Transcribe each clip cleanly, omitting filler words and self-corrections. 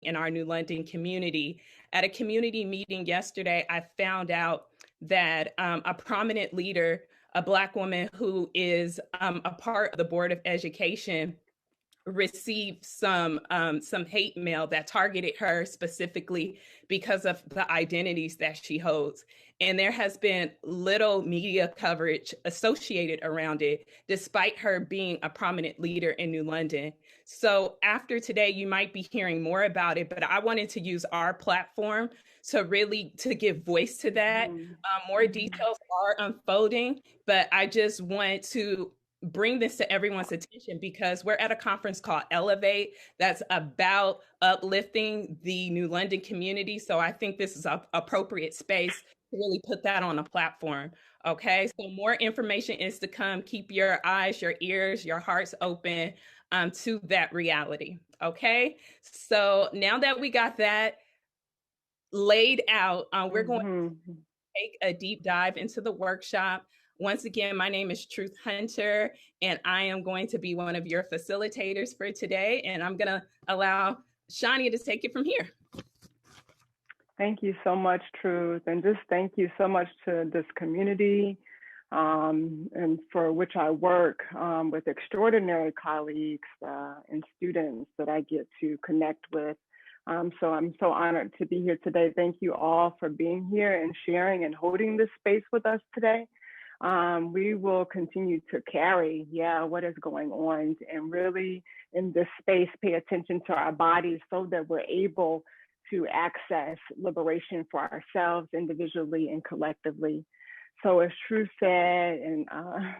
in our New London community. At a community meeting yesterday, I found out that a prominent leader, a Black woman who is a part of the Board of Education, received some hate mail that targeted her specifically because of the identities that she holds. And there has been little media coverage associated around it, despite her being a prominent leader in New London. So after today, you might be hearing more about it, but I wanted to use our platform to really to give voice to that. More details are unfolding, but I just want to bring this to everyone's attention because we're at a conference called Elevate that's about uplifting the New London community. So I think this is an appropriate space to really put that on a platform. Okay, so more information is to come. Keep your eyes, your ears, your hearts open to that reality. Okay, so now that we got that laid out, we're going to take a deep dive into the workshop. Once again, my name is Truth Hunter, and I am going to be one of your facilitators for today. And I'm going to allow Shani to take it from here. Thank you so much, Truth. And just thank you so much to this community and for which I work with extraordinary colleagues and students that I get to connect with. So I'm so honored to be here today. Thank you all for being here and sharing and holding this space with us today. We will continue to carry, what is going on and really in this space, pay attention to our bodies so that we're able to access liberation for ourselves individually and collectively. So as Truth said, and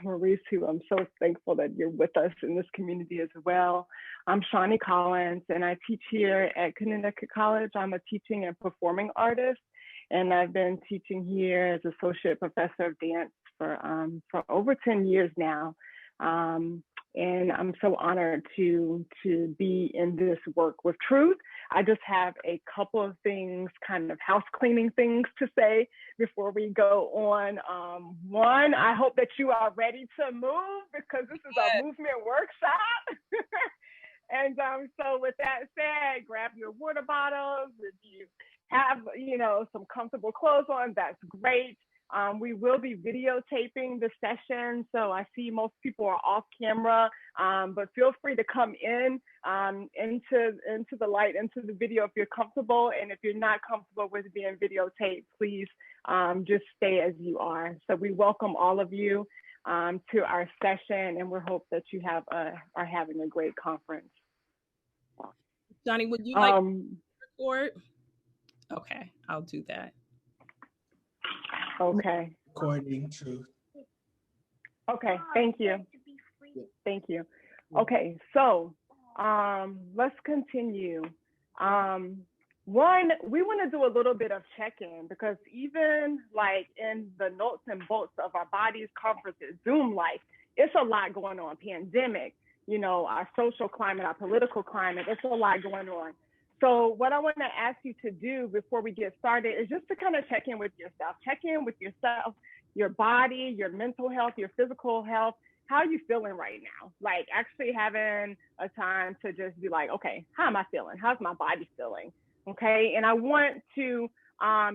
Maurice, who I'm so thankful that you're with us in this community as well. I'm Shani Collins, and I teach here at Connecticut College. I'm a teaching and performing artist, and I've been teaching here as associate professor of dance for over 10 years now. And I'm so honored to be in this work with Truth. I just have a couple of things, kind of house cleaning things to say before we go on. One, I hope that you are ready to move because this is a movement workshop. And so with that said, grab your water bottles. If you have, some comfortable clothes on, that's great. We will be videotaping the session. So I see most people are off camera, but feel free to come in into the light, into the video if you're comfortable. And if you're not comfortable with being videotaped, please just stay as you are. So we welcome all of you to our session, and we hope that you are having a great conference. Johnny, would you like to record? Okay, I'll do that. Okay. Recording, Truth. Okay, thank you. Thank you. Okay, so let's continue. One, we want to do a little bit of check-in because even like in the nuts and bolts of our bodies, conferences, Zoom life, it's a lot going on. Pandemic, our social climate, our political climate, it's a lot going on. So what I want to ask you to do before we get started is just to kind of check in with yourself. Check in with yourself, your body, your mental health, your physical health. How are you feeling right now? Like actually having a time to just be like, okay, how am I feeling? How's my body feeling? Okay, and I want to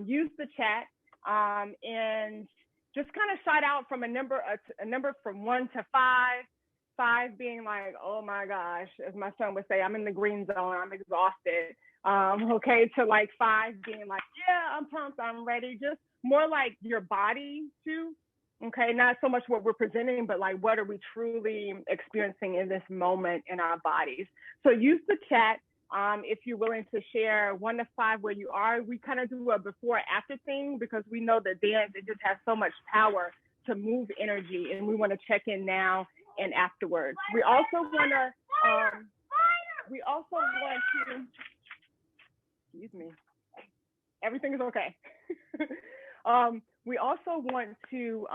use the chat and just kind of shout out from a number from 1 to 5. 5 being like, oh my gosh, as my son would say, I'm in the green zone, I'm exhausted. Okay, to like 5 being like, yeah, I'm pumped, I'm ready. Just more like your body too. Okay, not so much what we're presenting, but like what are we truly experiencing in this moment in our bodies. So use the chat if you're willing to share 1 to 5 where you are. We kind of do a before after thing because we know that dance, it just has so much power to move energy, and we want to check in now and afterwards. We also want to, excuse me, everything is okay. We also want to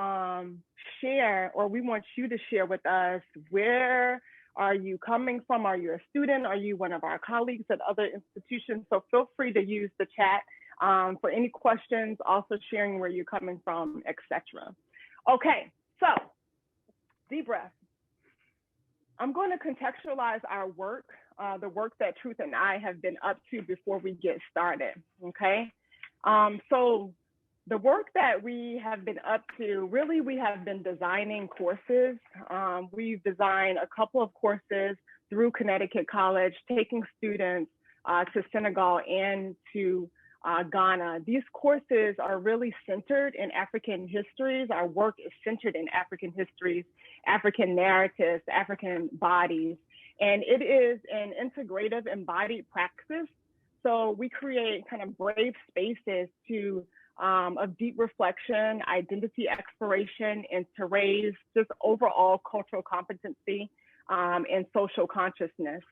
share, or we want you to share with us, where are you coming from? Are you a student? Are you one of our colleagues at other institutions? So feel free to use the chat for any questions, also sharing where you're coming from, etc. Okay, so deep breath. I'm going to contextualize our work the work that Truth and I have been up to before we get started, okay? So the work that we have been up to, really, we have been designing courses. We've designed a couple of courses through Connecticut College, taking students to Senegal and to Ghana. These courses are really centered in African histories. Our work is centered in African histories, African narratives, African bodies, and it is an integrative embodied practice. So we create kind of brave spaces to of deep reflection, identity exploration, and to raise just overall cultural competency and social consciousness.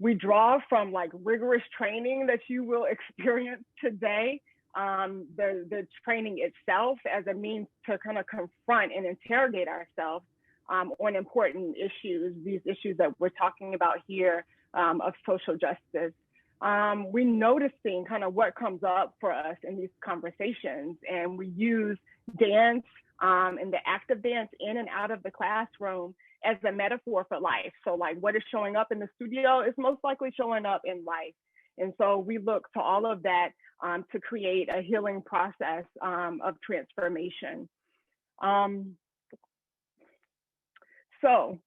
We draw from like rigorous training that you will experience today, the training itself as a means to kind of confront and interrogate ourselves on important issues, these issues that we're talking about here of social justice. We're noticing kind of what comes up for us in these conversations, and we use dance and the act of dance in and out of the classroom as a metaphor for life. So like what is showing up in the studio is most likely showing up in life. And so we look to all of that to create a healing process of transformation. So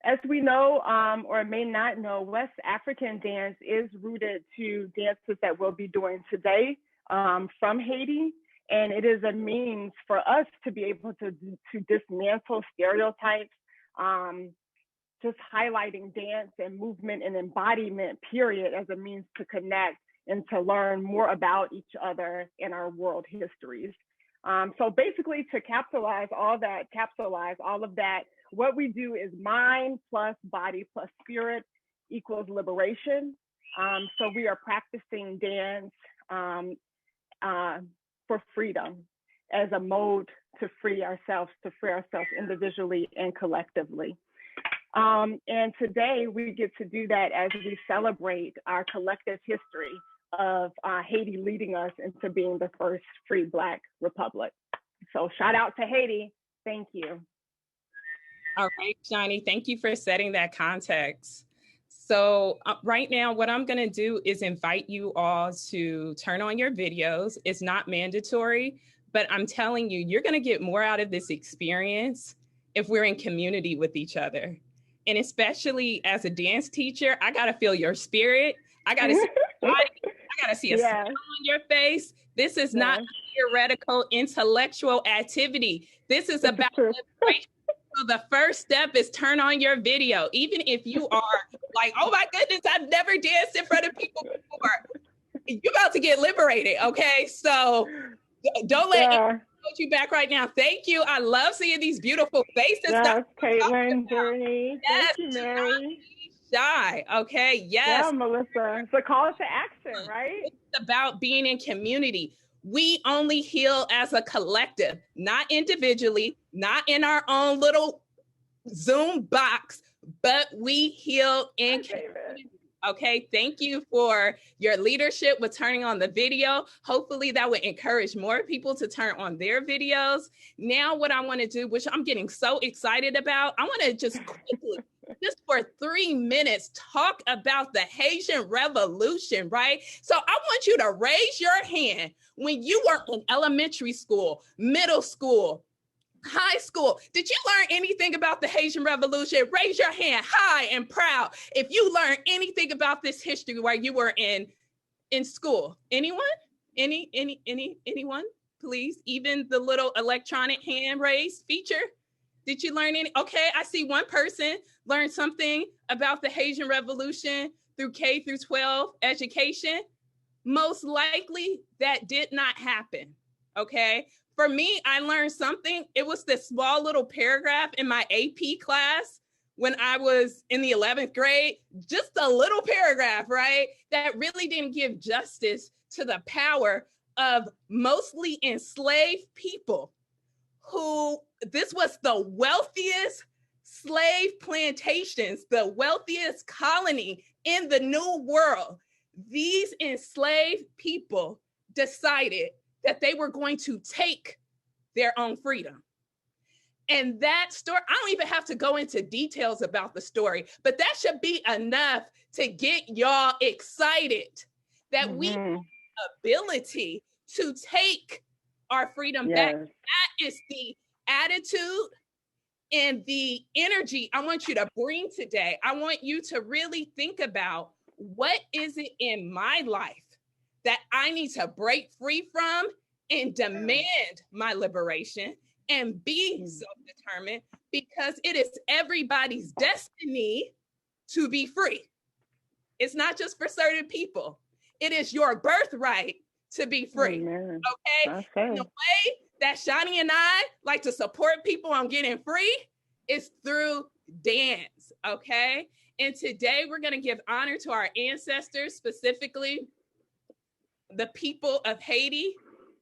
as we know, or may not know, West African dance is rooted to dances that we'll be doing today from Haiti. And it is a means for us to be able to dismantle stereotypes, just highlighting dance and movement and embodiment, period, as a means to connect and to learn more about each other in our world histories. So basically, to capitalize all of that, what we do is mind plus body plus spirit equals liberation. So we are practicing dance for freedom as a mode to free ourselves individually and collectively. And today we get to do that as we celebrate our collective history of Haiti leading us into being the first free Black republic. So shout out to Haiti. Thank you. All right, Shani, thank you for setting that context. So right now, what I'm going to do is invite you all to turn on your videos. It's not mandatory, but I'm telling you, you're going to get more out of this experience if we're in community with each other. And especially as a dance teacher, I got to feel your spirit. I got to see your body. I got to see a smile on your face. This is not a theoretical, intellectual activity. This is about liberation. So the first step is turn on your video. Even if you are like, oh my goodness, I've never danced in front of people before. You're about to get liberated, okay? So don't let anyone hold you back right now. Thank you. I love seeing these beautiful faces. Yes, Caitlin, Journey. Yes, thank you, Mary. Shy, okay, yes. Yeah, Melissa. It's a call to action, right? It's about being in community. We only heal as a collective, not individually, not in our own little Zoom box, but we heal in community. Okay, thank you for your leadership with turning on the video. Hopefully that would encourage more people to turn on their videos. Now what I want to do, which I'm getting so excited about, I want to just quickly, just for 3 minutes, talk about the Haitian Revolution, right? So I want you to raise your hand when you were in elementary school, middle school, high school. Did you learn anything about the Haitian Revolution? Raise your hand high and proud if you learned anything about this history while you were in school. Anyone? Anyone? Please, even the little electronic hand raise feature. Did you learn any? Okay, I see one person learned something about the Haitian Revolution through K through 12 education. Most likely that did not happen, okay? For me, I learned something. It was this small little paragraph in my AP class when I was in the 11th grade, just a little paragraph, right? That really didn't give justice to the power of mostly enslaved people who, this was the wealthiest slave plantations, the wealthiest colony in the New World. These enslaved people decided that they were going to take their own freedom. And that story, I don't even have to go into details about the story, but that should be enough to get y'all excited that we have the ability to take our freedom back. That is the attitude and the energy I want you to bring today. I want you to really think about, what is it in my life that I need to break free from and demand my liberation and be self-determined, because it is everybody's destiny to be free. It's not just for certain people. It is your birthright to be free. Amen. Okay? And the way that Shani and I like to support people on getting free is through dance. Okay? And today we're going to give honor to our ancestors, specifically the people of Haiti,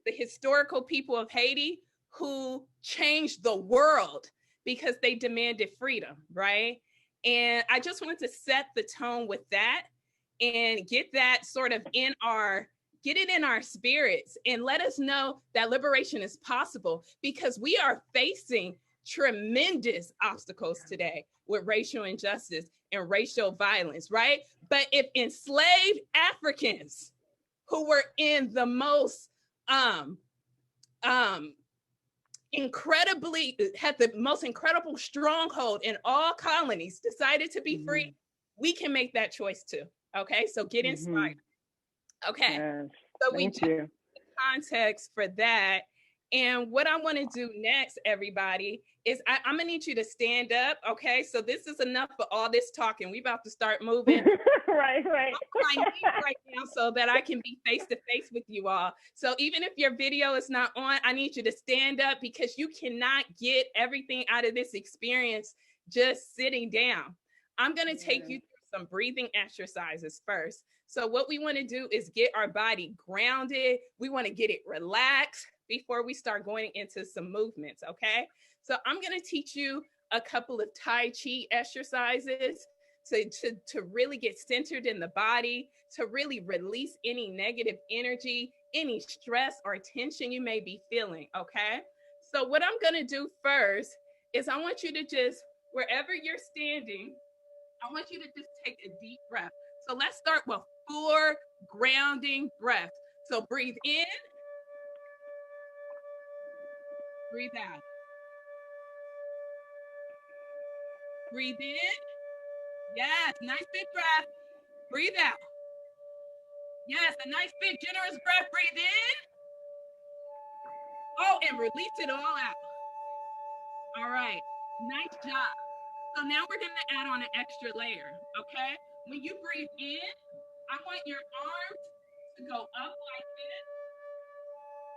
the historical people of Haiti, who changed the world because they demanded freedom, right? And I just wanted to set the tone with that and get that sort of get it in our spirits and let us know that liberation is possible, because we are facing tremendous obstacles today with racial injustice and racial violence, right? But if enslaved Africans who were in the most had the most incredible stronghold in all colonies, decided to be free, we can make that choice too. Okay, so get inspired. Okay, so we just the context for that. And what I want to do next, everybody, is I'm gonna need you to stand up. Okay, so this is enough for all this talking. We about to start moving. Right. Right now, so that I can be face to face with you all. So even if your video is not on, I need you to stand up, because you cannot get everything out of this experience just sitting down. I'm going to take you through some breathing exercises first. So what we want to do is get our body grounded. We want to get it relaxed before we start going into some movements, okay? So I'm going to teach you a couple of Tai Chi exercises to really get centered in the body, to really release any negative energy, any stress or tension you may be feeling, okay? So what I'm going to do first is I want you to just, wherever you're standing, I want you to just take a deep breath. So let's start with 4 grounding breaths. So breathe in, breathe out. Breathe in. Yes, nice big breath. Breathe out. Yes, a nice big generous breath. Breathe in. Oh, and release it all out. All right, nice job. So now we're gonna add on an extra layer, okay? When you breathe in, I want your arms to go up like this,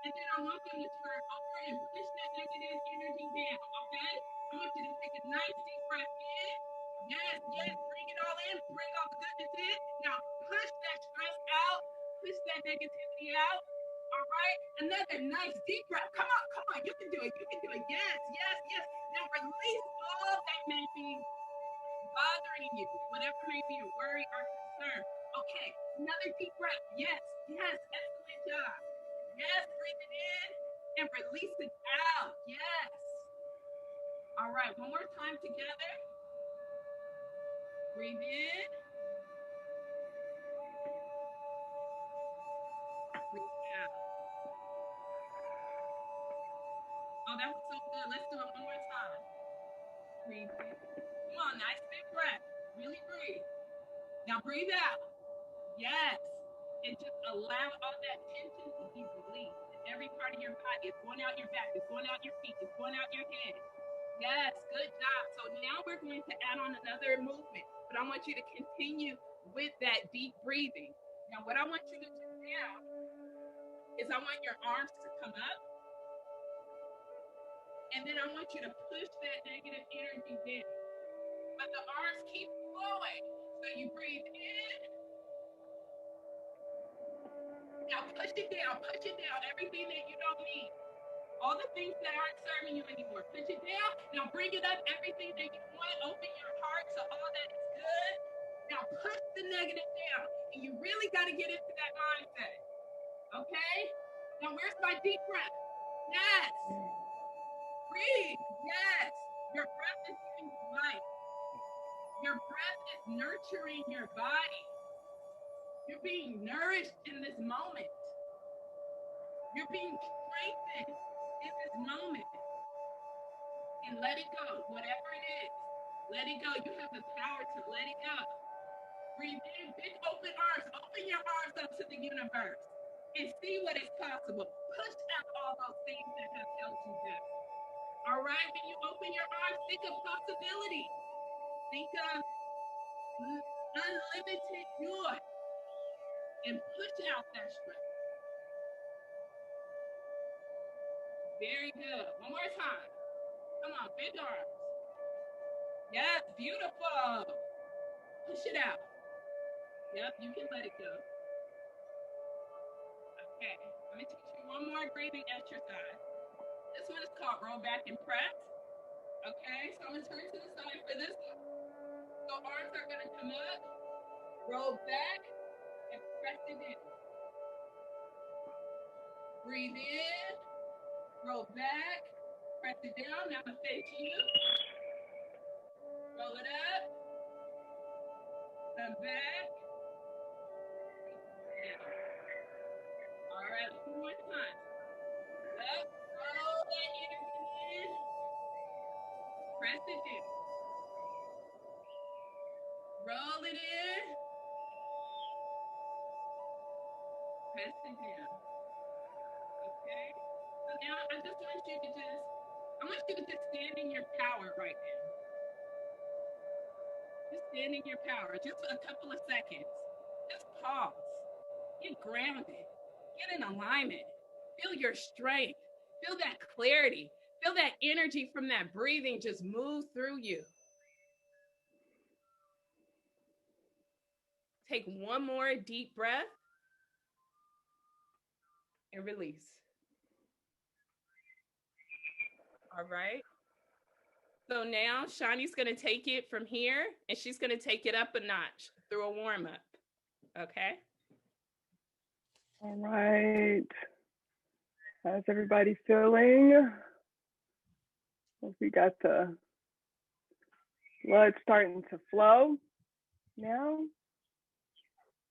and then I want them to turn over and push that negative energy down, okay? I want you to take a nice deep breath in. Yes, bring it all in, bring all the goodness in. Now push that stress out, push that negativity out. All right, another nice deep breath. Come on, you can do it, Yes. Now release all that may be bothering you, whatever may be a worry or concern. Okay, another deep breath. Yes, excellent job. Yes, breathe it in and release it out. Yes. All right, one more time together. Breathe in. Breathe out. Oh, that was so good. Let's do it one more time. Breathe in. Come on, nice big breath. Really breathe. Now breathe out. Yes. And just allow all that tension to be released. Every part of your body is going out your back, it's going out your feet, it's going out your head. Yes, good job. So now we're going to add on another movement, but I want you to continue with that deep breathing. Now, what I want you to do now is I want your arms to come up, and then I want you to push that negative energy down. But the arms keep flowing. So you breathe in. Now push it down, everything that you don't need. All the things that aren't serving you anymore. Push it down. Now bring it up, everything that you want. Open your heart to all that is good. Now push the negative down. And you really got to get into that mindset. Okay? Now where's my deep breath? Yes. Breathe. Yes. Your breath is giving you life. Your breath is nurturing your body. You're being nourished in this moment. You're being strengthened in this moment. And let it go, whatever it is. Let it go. You have the power to let it go. Breathe in, big open arms. Open your arms up to the universe and see what is possible. Push out all those things that have held you down. All right, when you open your arms, think of possibility. Think of unlimited joy and push out that stress. Very good. One more time. Come on, big arms. Yes, beautiful. Push it out. Yep, you can let it go. Okay, let me teach you one more breathing exercise. This one is called roll back and press. Okay, so I'm gonna turn to the side for this one. So arms are gonna come up, roll back, and press it in. Breathe in, roll back, press it down. Now I'm gonna face you. Roll it up, come back, down. All right, one more time. Up, roll that energy in, press it down. Roll it in, press it down. Okay? So now I just want you to just stand in your power right now. Just stand in your power, just a couple of seconds. Just pause. Get grounded. Get in alignment. Feel your strength. Feel that clarity. Feel that energy from that breathing just move through you. Take one more deep breath and release. All right. So now Shani's going to take it from here and she's going to take it up a notch through a warm up. Okay. All right. How's everybody feeling? Hope we got the blood starting to flow now.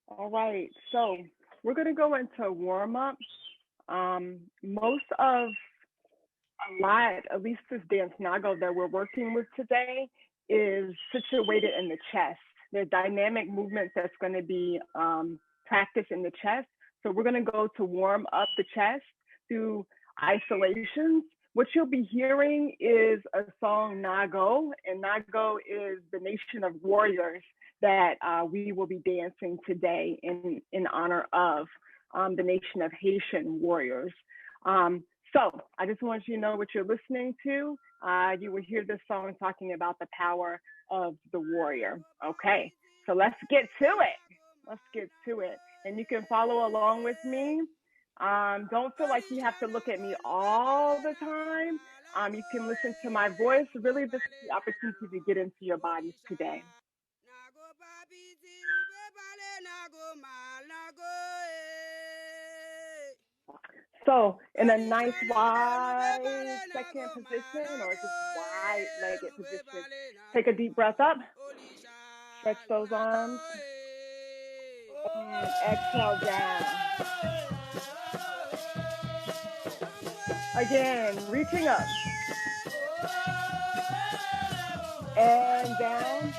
All right. So we're going to go into warm up. Most of at least this dance nago that we're working with today is situated in the chest. There are dynamic movements that's going to be practiced in the chest. So we're going to go to warm up the chest through isolations. What you'll be hearing is a song Nago, and Nago is the nation of warriors that we will be dancing today in honor of the nation of Haitian warriors. So I just want you to know what you're listening to. You will hear this song talking about the power of the warrior. Okay, so let's get to it. Let's get to it. And you can follow along with me. Don't feel like you have to look at me all the time. You can listen to my voice. Really, this is the opportunity to get into your bodies today. So in a nice wide second position or just wide-legged position, take a deep breath up, stretch those arms, and exhale down. Again, reaching up and down.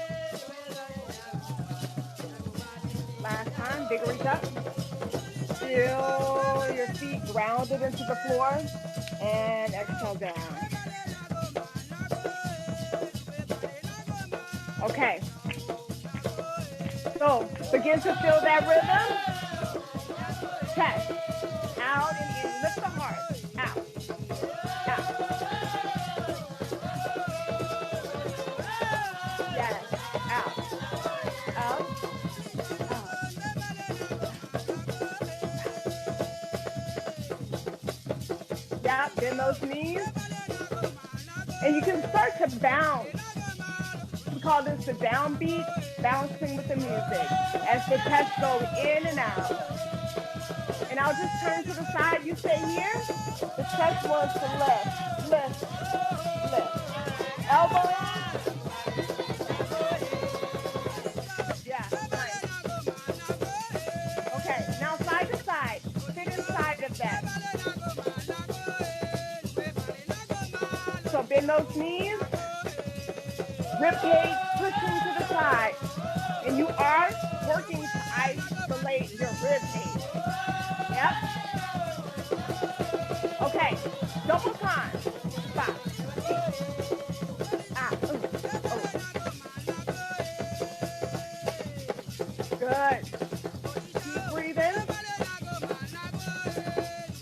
Last time, big reach up. Feel your feet grounded into the floor and exhale down. Okay. So begin to feel that rhythm. Chest out and in. Lift the heart. Out. Out. Yes. Out. Out. Yeah, bend those knees. And you can start to bounce. We call this the downbeat, bouncing with the music. As the chest goes in and out. And Now just turn to the side. You stay here. The chest wants to lift, lift, lift. Elbows. Yeah, nice. Okay, now side to side. Sit inside of that. So bend those knees. Rib cage pushing to the side. And you are working to isolate your rib cage. Yep. Okay, double time. Stop. Good. Keep breathing.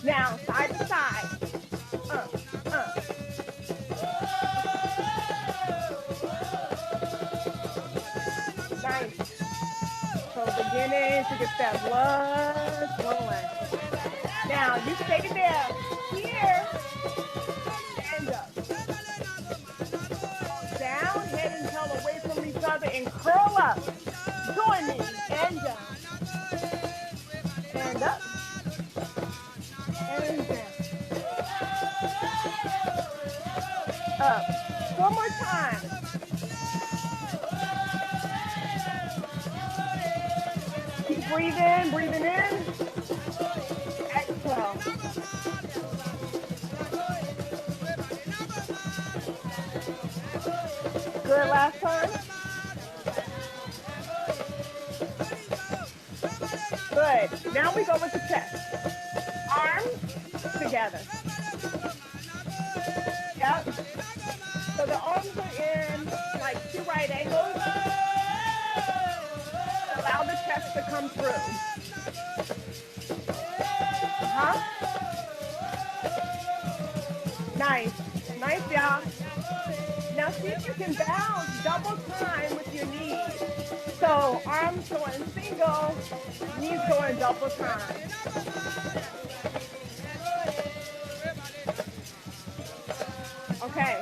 Now, side to side. Nice. So beginning to get that blood flowing. Now, you stay there. Here. Stand up. Down, head and tail away from each other and curl up. Join me. And down. And up. And down. Up. One more time. Keep breathing, breathing in. Exhale. Good, last time. Good. Now we go with the chest. Arms together. Yep. So the arms are in like 2 right angles. Allow the chest to come through. Nice. Nice, y'all. Now see if you can bounce double time with your knees. So arms going single, knees going double time. Okay.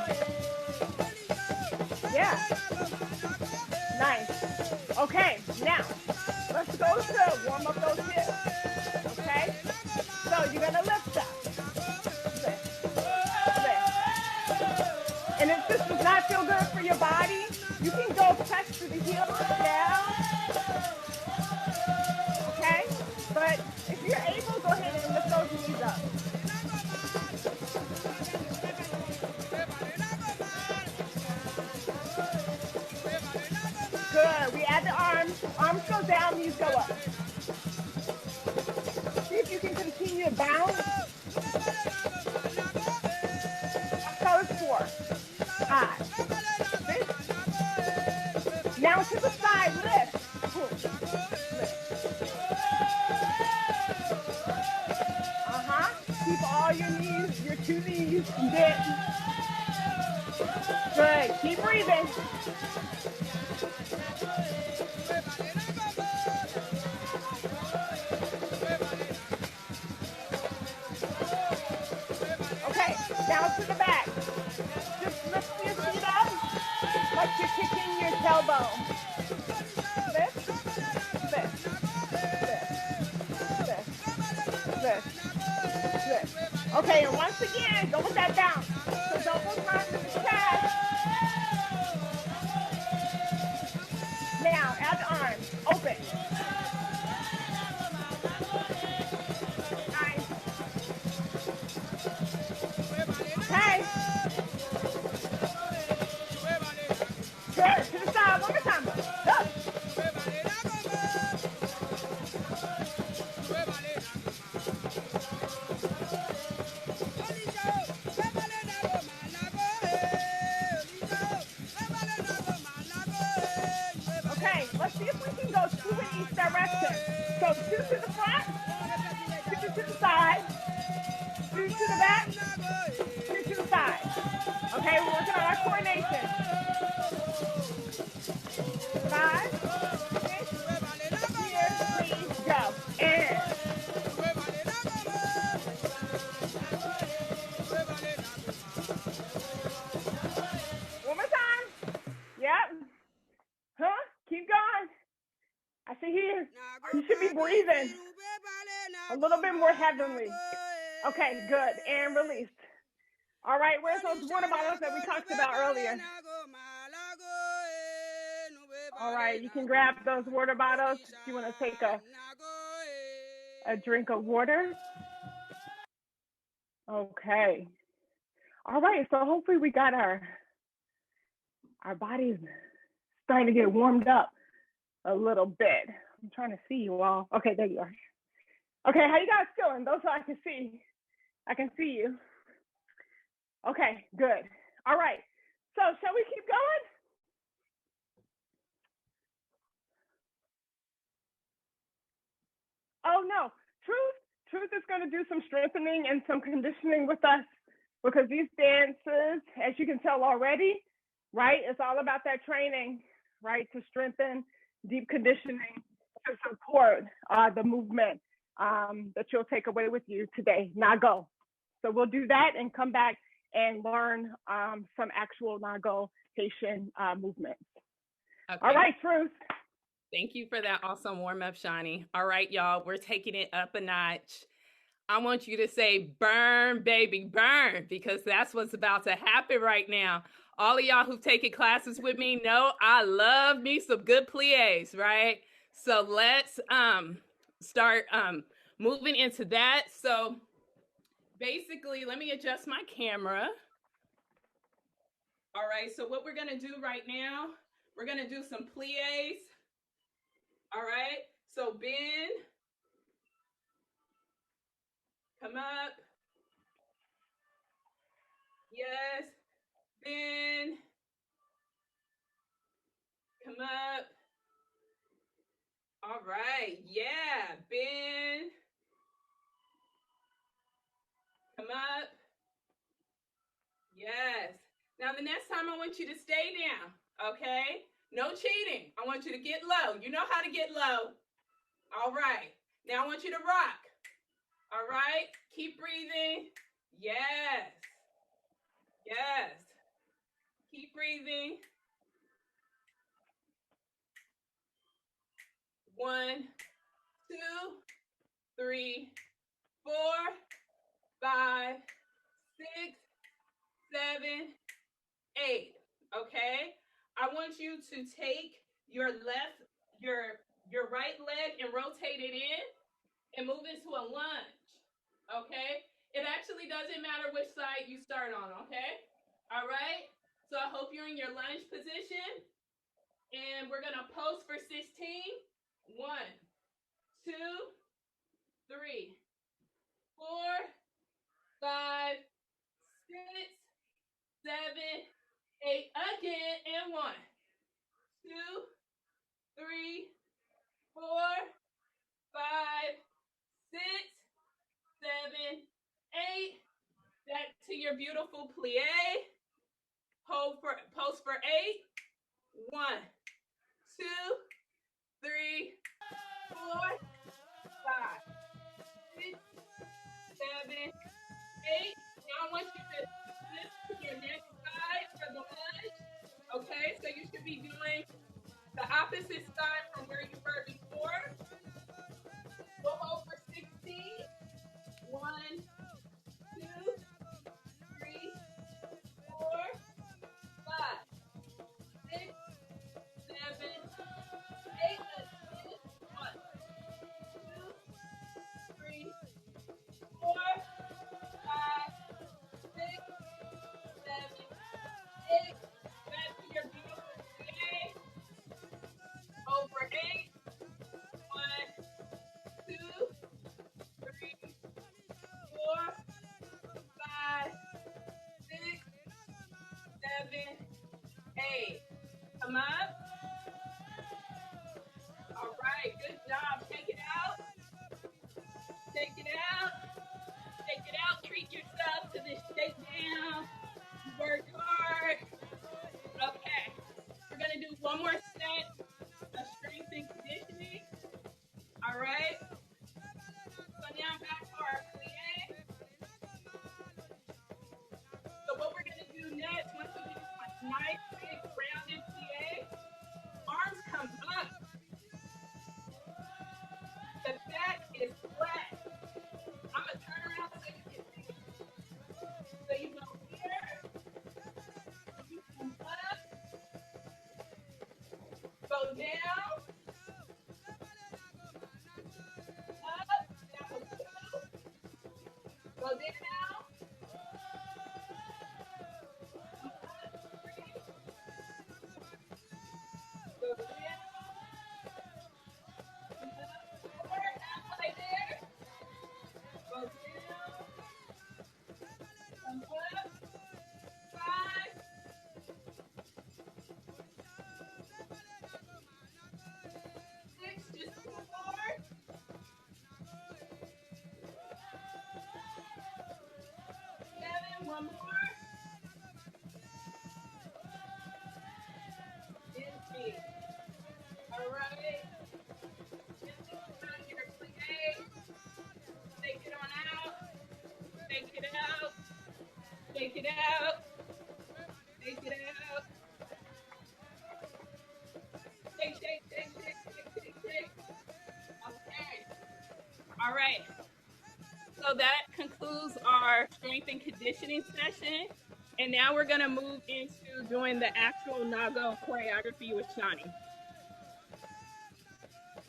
Yeah. Nice. Okay, now let's go to warm up those hips. Okay? So you're gonna lift up. Lift. Lift. And if this does not feel good for your body, you can go press to the heels down. Okay? But if you're able, go ahead and lift those knees up. Good. We add the arms. Arms go down, knees go up. See if you can continue to bounce. That was 4. 5. 6. Now to the side, lift. Lift. Keep all your knees, your 2 knees bent. Good. Keep breathing. Okay, down to the back. Just lift your feet up like you're kicking your tailbone. Lift, lift, lift, lift, lift, lift. Okay, and once again, go with that bounce. So double time to the chest. Now, add the arms. Open. Nice. Okay. Good. To the side. One more time. Up. Okay, let's see if we can go 2 in each direction. So 2 to the front, 2 to the side, 2 to the back, 2 to the side. Okay, we're working on our coordination. 5, 6, here, please, go. And one more time. Yep. Keep going. I see here. You should be breathing. A little bit more heavenly. Okay, good. And release. All right, where's those water bottles that we talked about earlier? All right, you can grab those water bottles if you want to take a drink of water. Okay. All right, so hopefully we got our bodies starting to get warmed up a little bit. I'm trying to see you all. Okay, there you are. Okay, how you guys feeling? Those I can see. I can see you. Okay, good. All right. So shall we keep going? Oh no, Truth is going to do some strengthening and some conditioning with us, because these dances, as you can tell already, right, it's all about that training, right, to strengthen, deep conditioning, to support the movement that you'll take away with you today. Nago. So we'll do that and come back and learn some actual Nago Haitian movements. Okay. All right, Truth. Thank you for that awesome warm-up, Shani. All right, y'all, we're taking it up a notch. I want you to say, burn, baby, burn, because that's what's about to happen right now. All of y'all who've taken classes with me know I love me some good pliés, right? So let's start moving into that. So basically, let me adjust my camera. All right, so what we're gonna do right now, we're gonna do some pliés. All right, so bend, come up, yes, bend, come up. All right, yeah, bend, come up, yes. Now the next time I want you to stay down, okay? No cheating. I want you to get low. You know how to get low. All right, now I want you to rock. All right, keep breathing. Yes, yes. Keep breathing. 1, 2, 3, 4, 5, 6, 7, 8. Okay? I want you to take your right leg and rotate it in and move into a lunge. Okay? It actually doesn't matter which side you start on, okay? All right? So I hope you're in your lunge position. And we're going to pose for 16. 1, 2, 3, 4, 5, 6, 7, 8. Again, and 1, 2, 3, 4, 5, 6, 7, 8. Back to your beautiful plie. Pose for 8. 1, 2, 3, 4, 5, 6, 7, 8. Now I want you to lift to your next side for the lunge. Okay, so you should be doing the opposite side from where you were before. We'll hold for 16. 1, 2, 3, 4, 5, 6, 7, 8. 1, 2, 3, 4, 5, 6, 7, 8. Back to your beautiful plie. Over One more. Indeed. All right. Take it on out. Take it out. Take it out. Take it out. Take, take, take, take, take, take, take. Okay. All right. So that concludes our strength and conditioning session. And now we're going to move into doing the actual Nago choreography with Shani.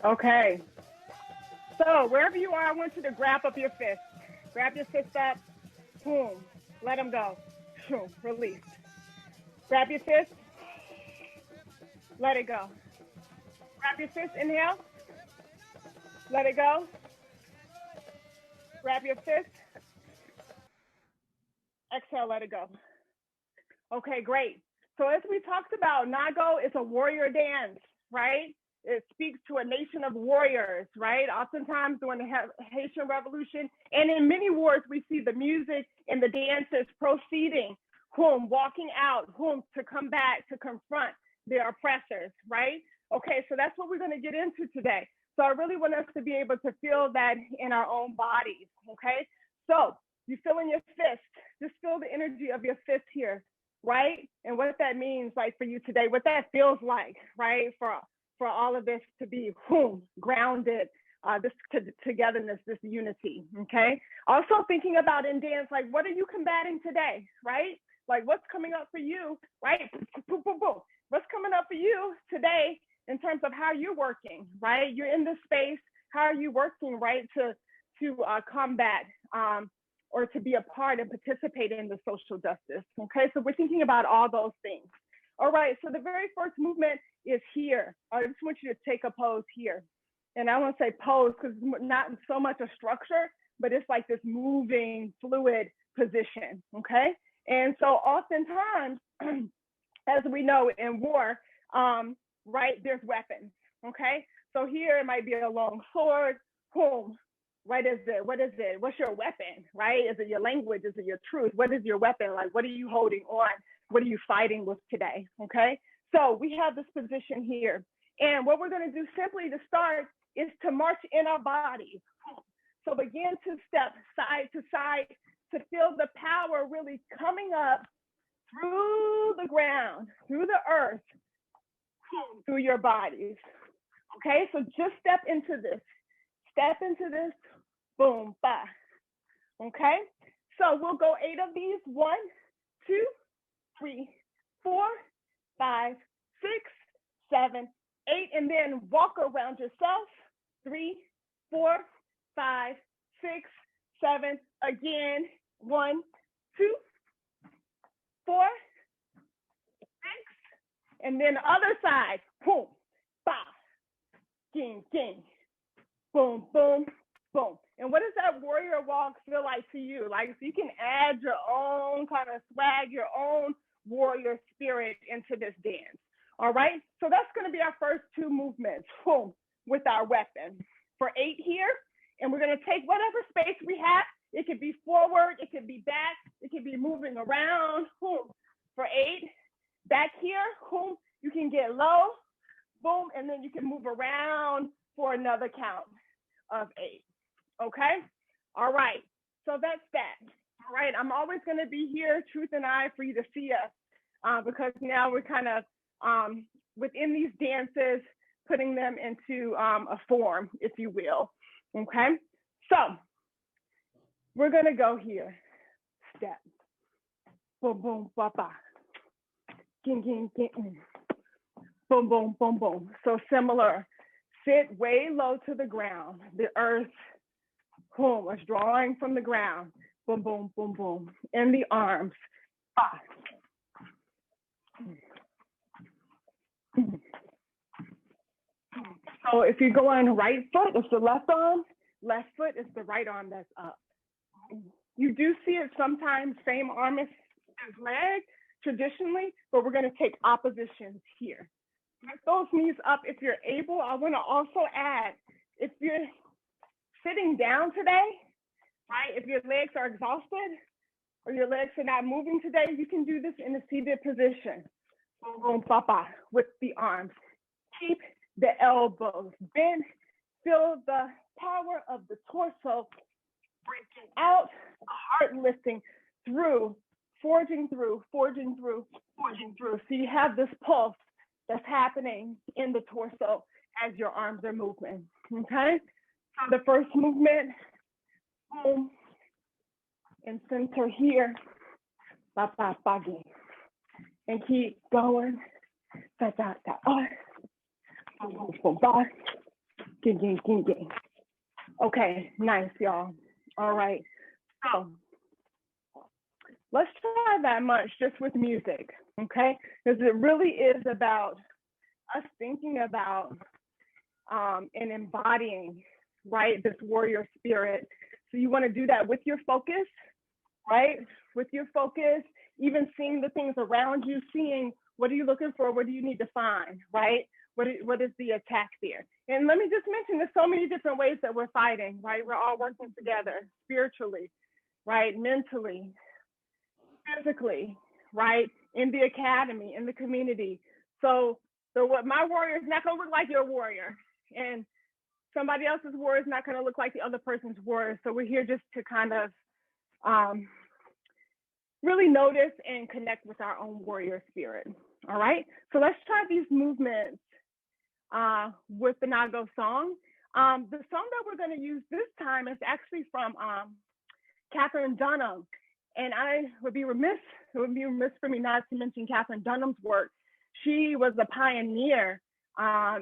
Okay. So wherever you are, I want you to grab up your fist. Grab your fist up. Boom. Let them go. Boom. Release. Grab your fist. Let it go. Grab your fist. Inhale. Let it go. Grab your fist. Exhale. Let it go. Okay, great. So as we talked about, Nago is a warrior dance, right? It speaks to a nation of warriors, right? Oftentimes during the Haitian Revolution and in many wars, we see the music and the dances proceeding, walking out, to come back, to confront their oppressors, right? Okay, so that's what we're going to get into today. So I really want us to be able to feel that in our own bodies, okay? So you feel in your fist, just feel the energy of your fist here, right? And what that means, like for you today, what that feels like, right? For all of this to be grounded, this togetherness, this unity, okay? Also thinking about in dance, like what are you combating today, right? Like what's coming up for you, right? Boom, boom, boom. What's coming up for you today in terms of how you're working, right? You're in this space, how are you working, right? To combat or to be a part and participate in the social justice, okay? So we're thinking about all those things. All right, so the very first movement is here. I just want you to take a pose here. And I won't say pose because not so much a structure, but it's like this moving, fluid position, okay? And so oftentimes, as we know in war, right, there's weapons, okay? So here it might be a long sword, what is it? What's your weapon, right? Is it your language? Is it your truth? What is your weapon? Like, what are you holding on? What are you fighting with today, okay? So we have this position here. And what we're gonna do simply to start is to march in our bodies. So begin to step side to side to feel the power really coming up through the ground, through the earth, through your bodies, okay? So just step into this, boom, ba, okay? So we'll go 8 of these, 1, 2, 3, 4, 5, 6, 7, 8, and then walk around yourself, 3, 4, 5, 6, 7, again, 1, 2, 4, 6, and then other side, boom, ba, ging, ging, boom, boom, boom. And what does that warrior walk feel like to you? Like, so you can add your own kind of swag, your own warrior spirit into this dance. All right, so that's going to be our first 2 movements, with our weapon. For 8 here, and we're going to take whatever space we have. It could be forward, it could be back, it could be moving around. For 8, back here, you can get low, boom, and then you can move around for another count of 8. Okay, all right, so that's that. All right, I'm always going to be here, Truth and I, for you to see us, because now we're kind of within these dances, putting them into a form, if you will. Okay, so we're going to go here. Step, boom, boom, ba, ba, ging, ging, ging, boom, boom, boom, boom. So similar, sit way low to the ground. The earth, boom, is drawing from the ground. Boom, boom, boom, boom. In the arms. Ah. So if you go on right foot, it's the left arm. Left foot is the right arm that's up. You do see it sometimes, same arm as leg traditionally, but we're going to take oppositions here. Lift those knees up if you're able. I want to also add, if you're sitting down today, right, if your legs are exhausted or your legs are not moving today, you can do this in a seated position. Boom, boom, papa, with the arms. Keep the elbows bent. Feel the power of the torso breaking out, heart lifting through, forging through, forging through, forging through. So you have this pulse that's happening in the torso as your arms are moving, okay? So the first movement, boom, and center here, ba, ba, ba, and keep going, da, da, da, boom, boom, ba, ging, ging, ging, ging. Okay, nice, y'all. All right, so let's try that much just with music, okay? Because it really is about us thinking about and embodying, right, this warrior spirit. So you want to do that with your focus, right? With your focus, even seeing the things around you, seeing what are you looking for, what do you need to find, right? What is the attack there? And let me just mention, there's so many different ways that we're fighting, right? We're all working together spiritually, right? Mentally, physically, right? In the academy, in the community. So what my warrior is not going to look like your warrior, and somebody else's warrior is not going to look like the other person's warrior. So we're here just to kind of really notice and connect with our own warrior spirit. All right. So let's try these movements with the Nago song. The song that we're going to use this time is actually from Catherine Dunham. And it would be remiss for me not to mention Catherine Dunham's work. She was a pioneer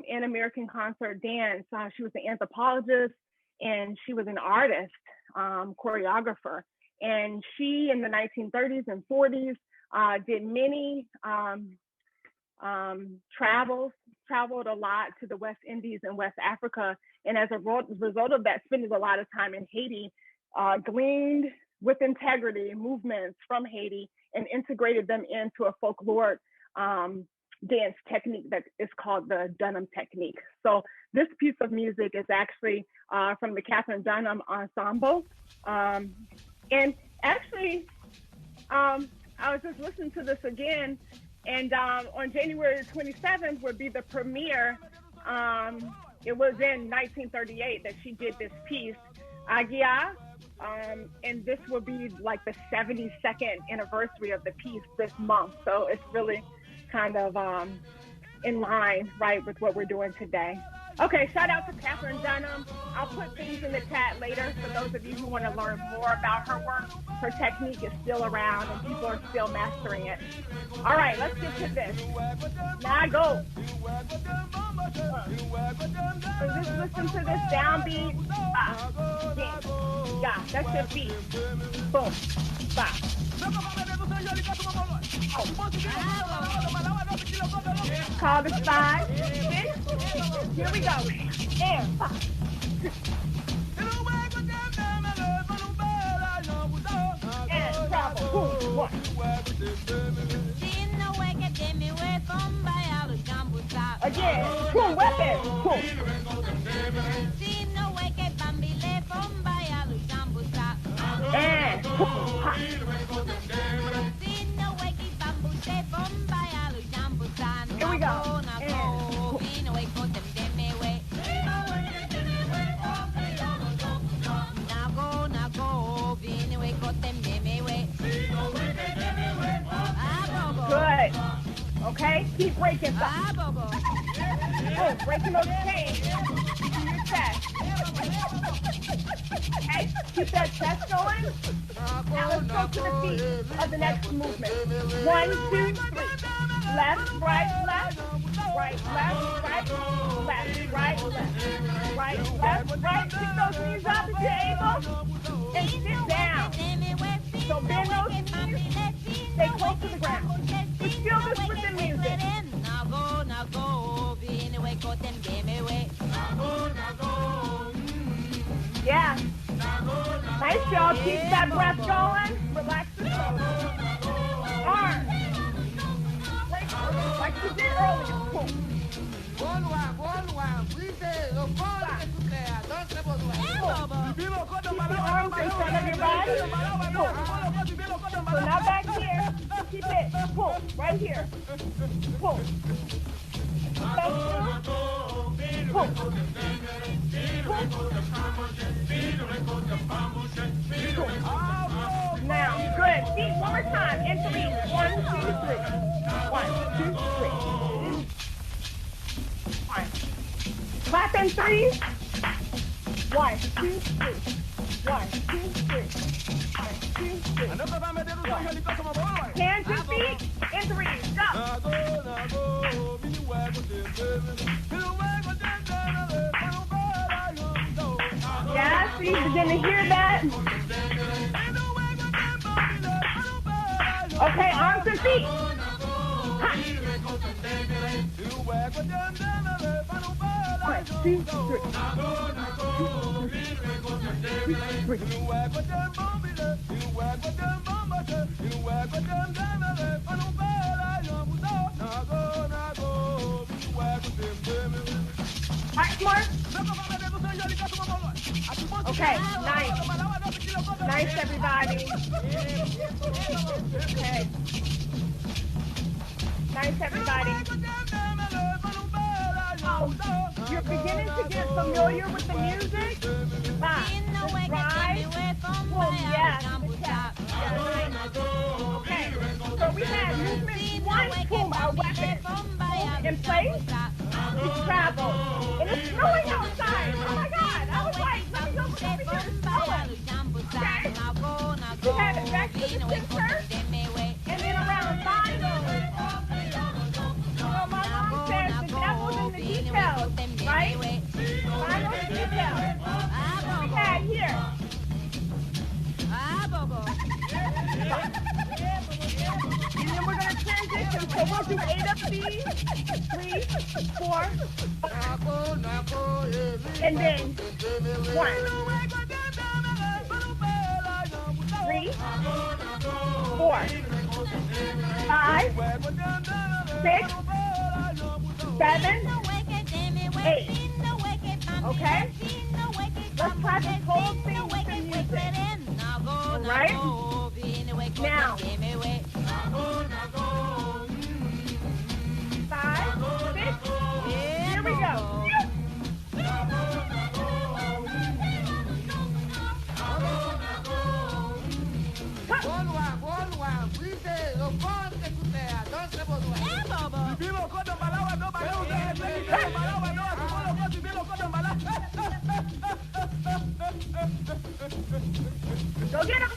in American concert dance. She was an anthropologist and she was an artist, choreographer. And she, in the 1930s and 40s, did many traveled a lot to the West Indies and West Africa. And as a result of that, spending a lot of time in Haiti, gleaned with integrity movements from Haiti and integrated them into a folkloric dance technique that is called the Dunham technique. So this piece of music is actually from the Catherine Dunham Ensemble. And actually, I was just listening to this again, and on January 27th would be the premiere. It was in 1938 that she did this piece, Agia, and this will be like the 72nd anniversary of the piece this month. So it's really kind of in line, right, with what we're doing today. Okay, shout out to Catherine Dunham. I'll put things in the chat later for those of you who want to learn more about her work. Her technique is still around and people are still mastering it. All right, let's get to this. Now go. So just listen to this downbeat. Yeah, that's your beat. Boom. Bop. Call the spy. Here we go. And pop. And travel. Boom. One. Again. Boom. Weapon. Boom. And boom. Hop. Here we go. Good. Okay, keep breaking. Oh, breaking those chains. Do your chest. Okay, keep that chest going. Now let's go to the beat of the next movement. 1, 2, 3. Left, right, left, right, left, right, left, right, left, right, left, right. Kick those knees up if you're able, and sit down. So bend those knees, stay close to the ground. Just feel this rhythm music. Yeah. Nice, y'all. Keep that breath going. Relax the shoulders. Arms. Like you did earlier. Cool. Keep your arms in front of your body. Cool. So now back here. Keep it. Pull. Right here. Pull. Pull. Pull. Now, good. Feet one more time. And 3. 1, 2, 3. 1, 2, 3. Fine. Clap in 3. 1, 2, 3. 1, 2, 3. 1, 2, 3. Hands and feet in 3. Go. Yeah, see, you're gonna hear that. Okay, arms and feet. Hot. 1, 2, 3. 3. Alright, smart. Okay, nice. Nice, everybody. Okay. Nice, everybody. You're beginning to get familiar with the music. Just drive. Pull, yeah. Okay. So we had movement 1, boom, our weapon. In place. We travel. And it's snowing outside. Oh my God. I was like, let me go over here. It's snowing. Okay. We have it back to the center. And then around 5. So my mom says the devil's in the details, right? Find those details. What we had here. And then we're going to transition. So we'll do 8 of these. 3, 4. And then 1. 3, 4, 5, 6, 7, 8. Okay? Let's try this whole thing with the music. Alright? Now. 5, 6. Here we go. Go get him.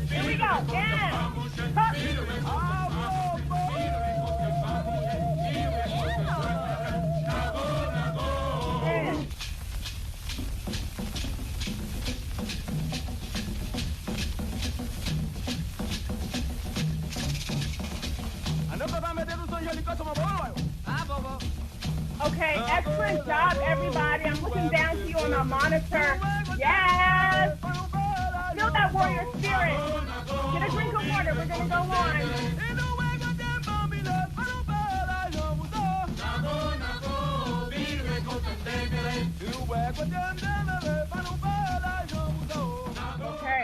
Here we go. Yeah. Okay, excellent job, everybody. I'm looking down to you on our monitor. Yes! Feel that warrior spirit. Get a drink of water. We're going to go on. Okay.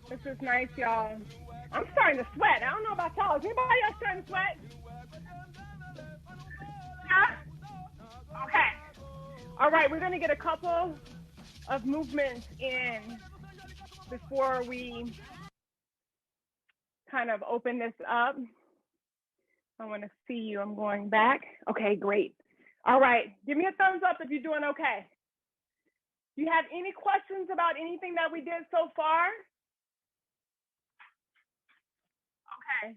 This is nice, y'all. I'm starting to sweat. I don't know about y'all. Is anybody else starting to sweat? Yeah? Okay. All right, we're going to get a couple of movements in before we kind of open this up. I want to see you. I'm going back. Okay, great. All right. Give me a thumbs up if you're doing okay. Do you have any questions about anything that we did so far? Okay.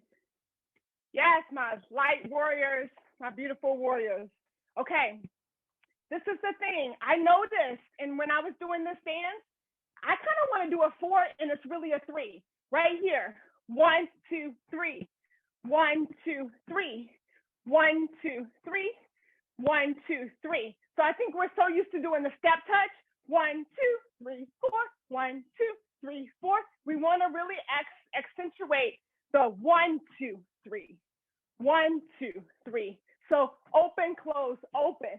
Yes, my light warriors, my beautiful warriors. Okay. This is the thing. I noticed, and when I was doing this dance, I kind of want to do a 4, and it's really a 3. Right here. 1, 2, 3. 1, 2, 3. 1, 2, 3. 1, 2, 3. So I think we're so used to doing the step touch. 1, 2, 3, 4. 1, 2, 3, 4. We want to really accentuate the 1, 2, 3. 1, 2, 3. So open, close, open,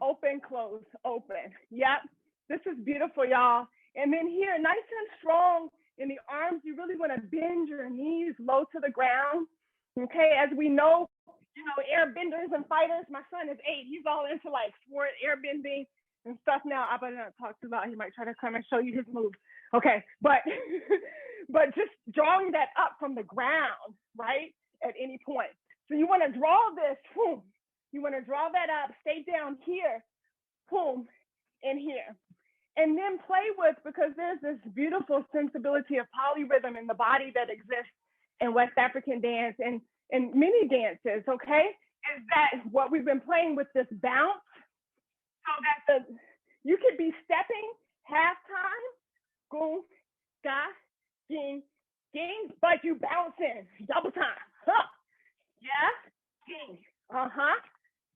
open, close, open. Yep. This is beautiful, y'all. And then here, nice and strong in the arms, you really want to bend your knees low to the ground. Okay, as we know, air benders and fighters. My son is 8. He's all into like sport, air bending and stuff now. I better not talk too loud. He might try to come and show you his moves. Okay, but but just drawing that up from the ground, right, at any point. So you want to draw this, boom. You want to draw that up, stay down here, boom, and here. And then play with, because there's this beautiful sensibility of polyrhythm in the body that exists in West African dance and many dances, okay? Is that what we've been playing with, this bounce, so that you could be stepping half time, boom, ga, ding, ding, but you bounce in double time, huh? Yeah, ding,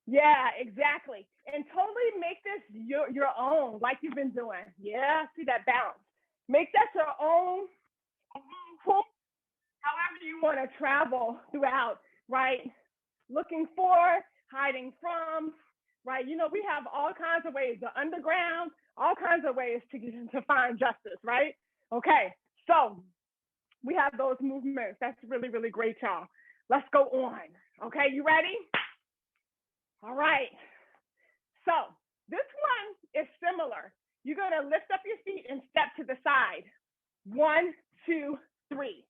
yeah, exactly. And totally make this your own, like you've been doing. Yeah, see that bounce. Make that your own, however you want to travel throughout, right? Looking for, hiding from, right? We have all kinds of ways, the underground, all kinds of ways to find justice, right? Okay, so we have those movements. That's really, really great, y'all. Let's go on. Okay, you ready? All right. So this one is similar. You're going to lift up your feet and step to the side. 1, 2, 3.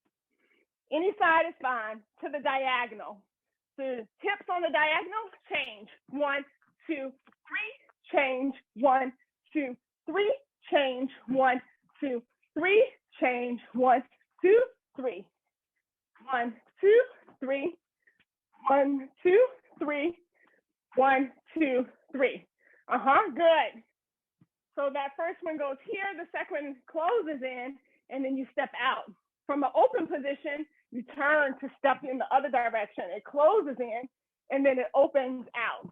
Any side is fine, to the diagonal. The hips on the diagonal, change. 1, 2, 3, change. 1, 2, 3, change. 1, 2, 3, change. 1, 2, 3. 1, 2, 3. 1, 2, 3. 1, 2, 3. Good. So that first one goes here, the second one closes in, and then you step out. From an open position, you turn to step in the other direction. It closes in, and then it opens out.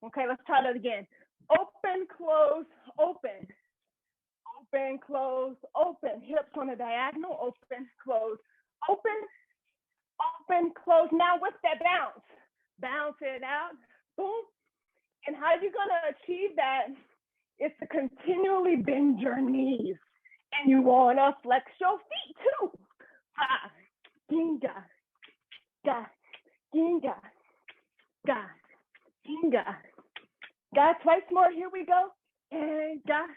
Okay, let's try that again. Open, close, open. Open, close, open. Hips on the diagonal, open, close, open, open, close. Now with that bounce, bounce it out, boom. And how are you gonna achieve that? It's to continually bend your knees. And you wanna flex your feet too. Ah, ginga, ga, ginga, ga, ginga. Ga, twice more, here we go. And ga,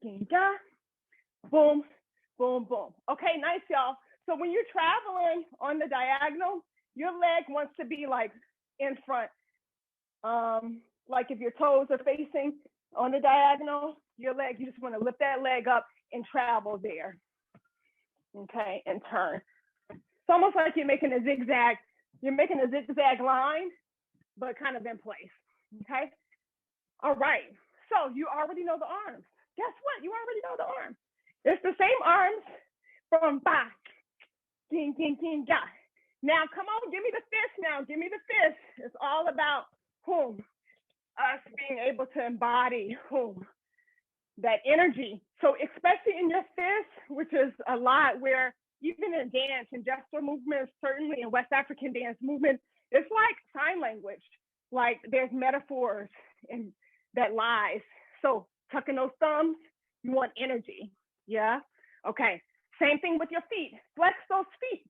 ginga, boom, boom, boom. Okay, nice, y'all. So when you're traveling on the diagonal, your leg wants to be like in front. Like if your toes are facing on the diagonal, your leg, you just want to lift that leg up and travel there. Okay, and turn. It's almost like you're making a zigzag. You're making a zigzag line, but kind of in place. Okay. All right. So you already know the arms. Guess what? You already know the arms. It's the same arms from ba, ding, ding, ding, ga. Now, come on, give me the fist now. Give me the fist. It's all about us being able to embody that energy. So especially in your fist, which is a lot where even in dance and gesture movements, certainly in West African dance movements, it's like sign language. Like there's metaphors and that lies. So tucking those thumbs, you want energy. Yeah. Okay. Same thing with your feet. Flex those feet.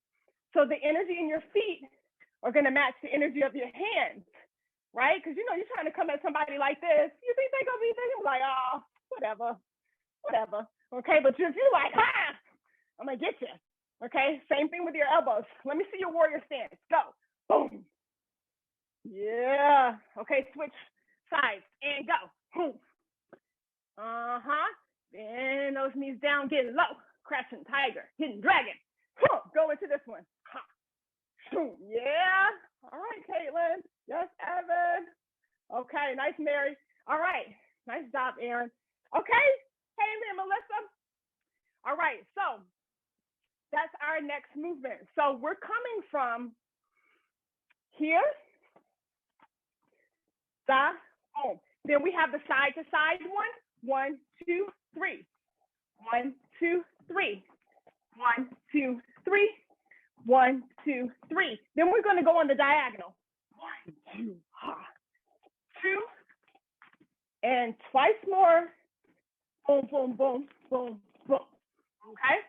So the energy in your feet are going to match the energy of your hands, right? Because you're trying to come at somebody like this. You think they're going to be thinking like, oh, whatever. Okay. But if you're like, I'm going to get you. Okay. Same thing with your elbows. Let me see your warrior stance. Go. Boom, Yeah. Okay, switch sides and go. Boom. Uh-huh. Then those knees down, getting low. Crouching tiger, hidden dragon. Go into this one. Yeah. All right, Caitlin. Yes, Evan. Okay, nice, Mary. All right. Nice job, Aaron. Okay. Haley and Melissa. All right, so that's our next movement. So we're coming from here, the home. Then we have the side to side one. 1, 2, 3. 1, 2, 3. 1, 2, 3. 1, 2, 3. Then we're going to go on the diagonal. 1, 2, 2, and twice more. Boom, boom, boom, boom, boom. Okay.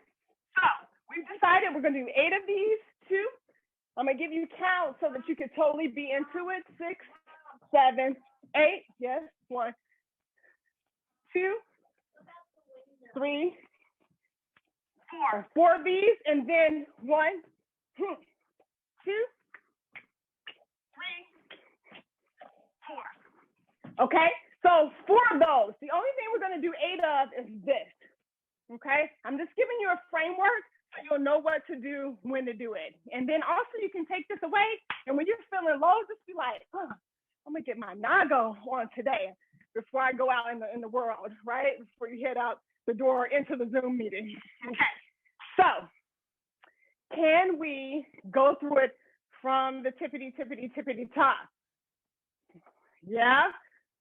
So we've decided we're going to do 8 of these. 2. I'm going to give you count so that you can totally be into it. 6, 7, 8. Yes. 1, 2, 3, 4. 4 of these, and then 1, 2, 3, 4. Okay. So 4 of those. The only thing we're going to do 8 of is this. Okay. I'm just giving you a framework so you'll know what to do, when to do it. And then also you can take this away. And when you're feeling low, just be like, I'm going to get my Nago on today before I go out in the world, right? Before you head out the door into the Zoom meeting. Okay. So can we go through it from the tippity top? Yeah.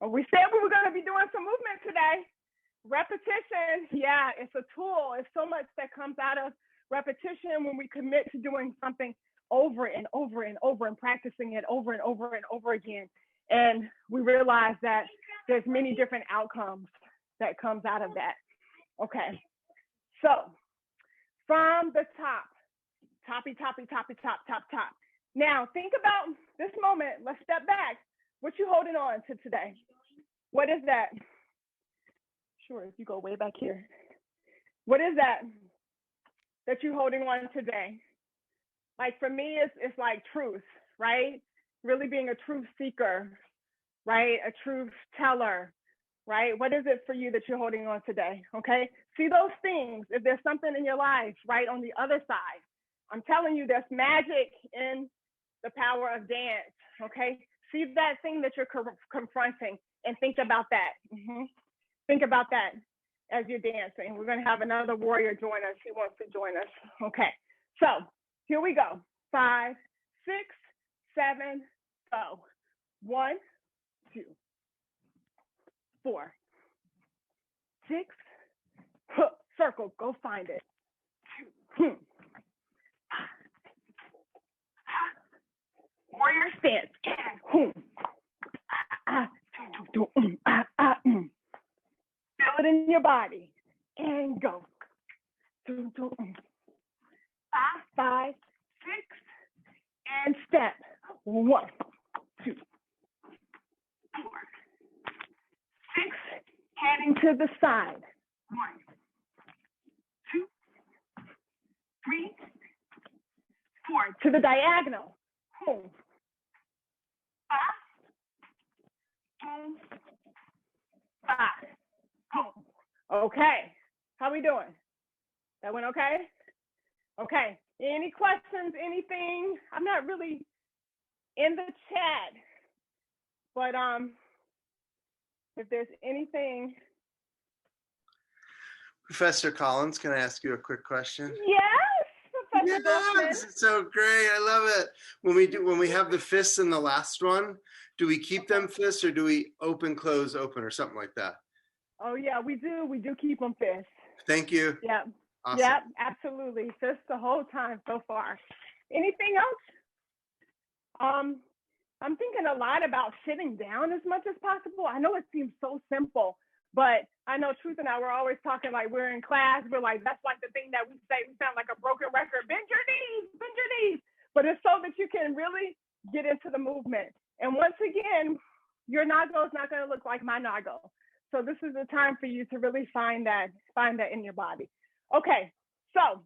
Well, we said we were going to be doing some movement today. Repetition, yeah, it's a tool. It's so much that comes out of repetition when we commit to doing something over and over and over and practicing it over and over and over again. And we realize that there's many different outcomes that comes out of that. Okay, so from the top, toppy, top. Now think about this moment. Let's step back. What you holding on to today? What is that? Sure, if you go way back here. What is that you're holding on today? Like for me, it's like truth, right? Really being a truth seeker, right? A truth teller, right? What is it for you that you're holding on today? Okay. See those things. If there's something in your life, right, on the other side, I'm telling you, there's magic in the power of dance. Okay. See that thing that you're confronting and think about that. Think about that as you're dancing. We're going to have another warrior join us. He wants to join us. Okay. So here we go. 5, 6, 7, go. 1, 2, 4, 6. Circle. Go find it. 2. Warrior stance. Feel it in your body and go. 5, 6, and step. 1, 2, 4, 6. Heading to the side. 1, 2, 3, 4. To the diagonal. 5, 5. Okay. How we doing? That went okay? Okay. Any questions? Anything? I'm not really in the chat, but if there's anything. Professor Collins, can I ask you a quick question? Yes, Professor Goldman. This is so great. I love it. When we have the fists in the last one, do we keep them fists or do we open, close, open, or something like that? Oh yeah, we do. We do keep them fists. Thank you. Yeah. Awesome. Yep, absolutely. Fists the whole time so far. Anything else? I'm thinking a lot about sitting down as much as possible. I know it seems so simple, but I know Truth and I were always talking like we're in class. We're like, that's like the thing that we say. We sound like a broken record. Bend your knees. But it's so that you can really get into the movement. And once again, your Nago is not going to look like my Nago. So this is the time for you to really find that in your body. Okay, so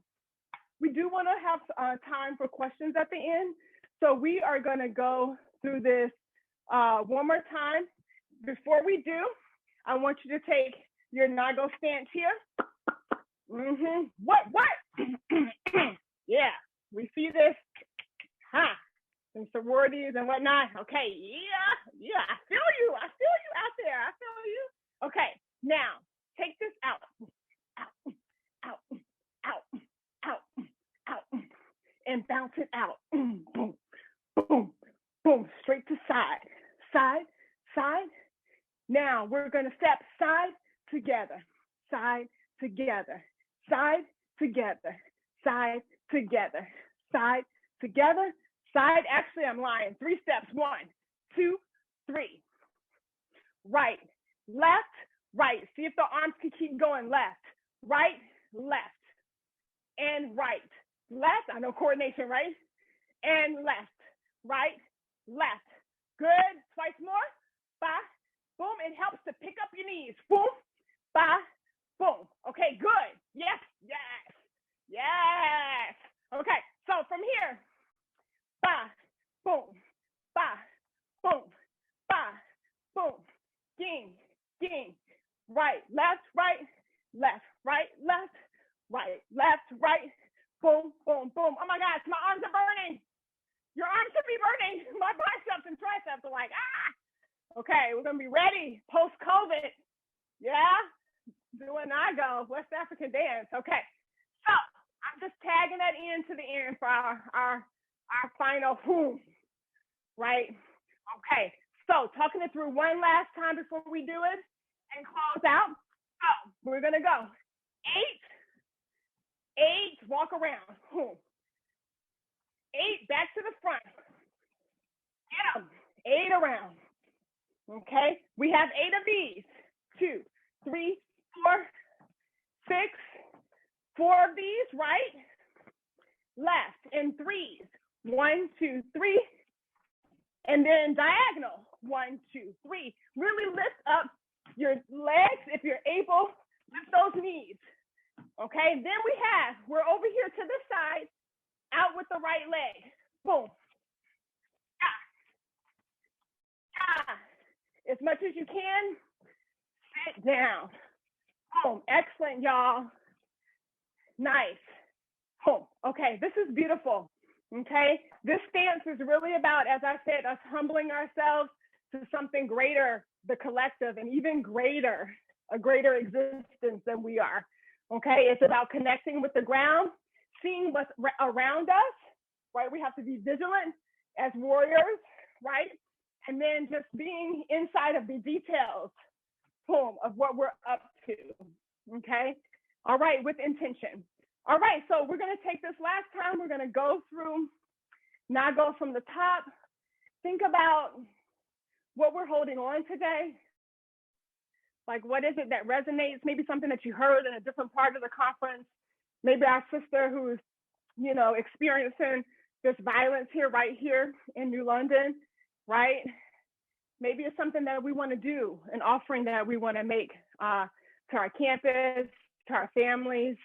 we do want to have time for questions at the end. So we are going to go through this One more time. Before we do, I want you to take your Nago stance here. What? Yeah, we see this. Some sororities and whatnot. Okay, yeah, I feel you out there. I feel you. Okay, now take this out, and bounce it out. Boom, boom, boom, straight to side, side. Now we're gonna step side together, side together, side together, side together, side together. Side, actually, I'm lying. 3 steps. 1, 2, 3. Right, left, right. See if the arms can keep going. Left, right, left, and right. Left, I know coordination, right? And left, right, left. Good. Twice more. Ba, boom. It helps to pick up your knees. Boom, ba, boom. Okay, good. Yes. Okay, so from here, ba, boom, ba, boom, ba, boom, ging, right, left, right, left, boom, boom, boom. Oh my gosh, my arms are burning. Your arms should be burning. My biceps and triceps are like, Okay, we're gonna be ready post-COVID. Yeah, doing Nago, West African dance. Okay, so I'm just tagging that into the end for our final right? Okay, so talking it through one last time before we do it and close out. So we're gonna go 8, walk around. 8 back to the front. Get them. 8 around. Okay, we have 8 of these. 2, 3, 4, 6, 4 of these, right? Left in 3s. 1, 2, 3, and then diagonal. 1, 2, 3. Really lift up your legs if you're able. Lift those knees. Okay, then we're over here to this side, out with the right leg. Boom. As much as you can, sit down. Boom. Excellent, y'all. Nice. Boom. Okay, this is beautiful. Okay, this stance is really about, as I said, us humbling ourselves to something greater, the collective, and even greater, a greater existence than we are. Okay, it's about connecting with the ground, seeing what's around us, right? We have to be vigilant as warriors, right? And then just being inside of the details, boom, of what we're up to. Okay, all right, with intention. All right, so we're gonna take this last time. We're gonna go through Nago from the top. Think about what we're holding on today. Like, what is it that resonates? Maybe something that you heard in a different part of the conference. Maybe our sister who's, experiencing this violence right here in New London, right? Maybe it's something that we wanna do, an offering that we wanna make to our campus, to our families,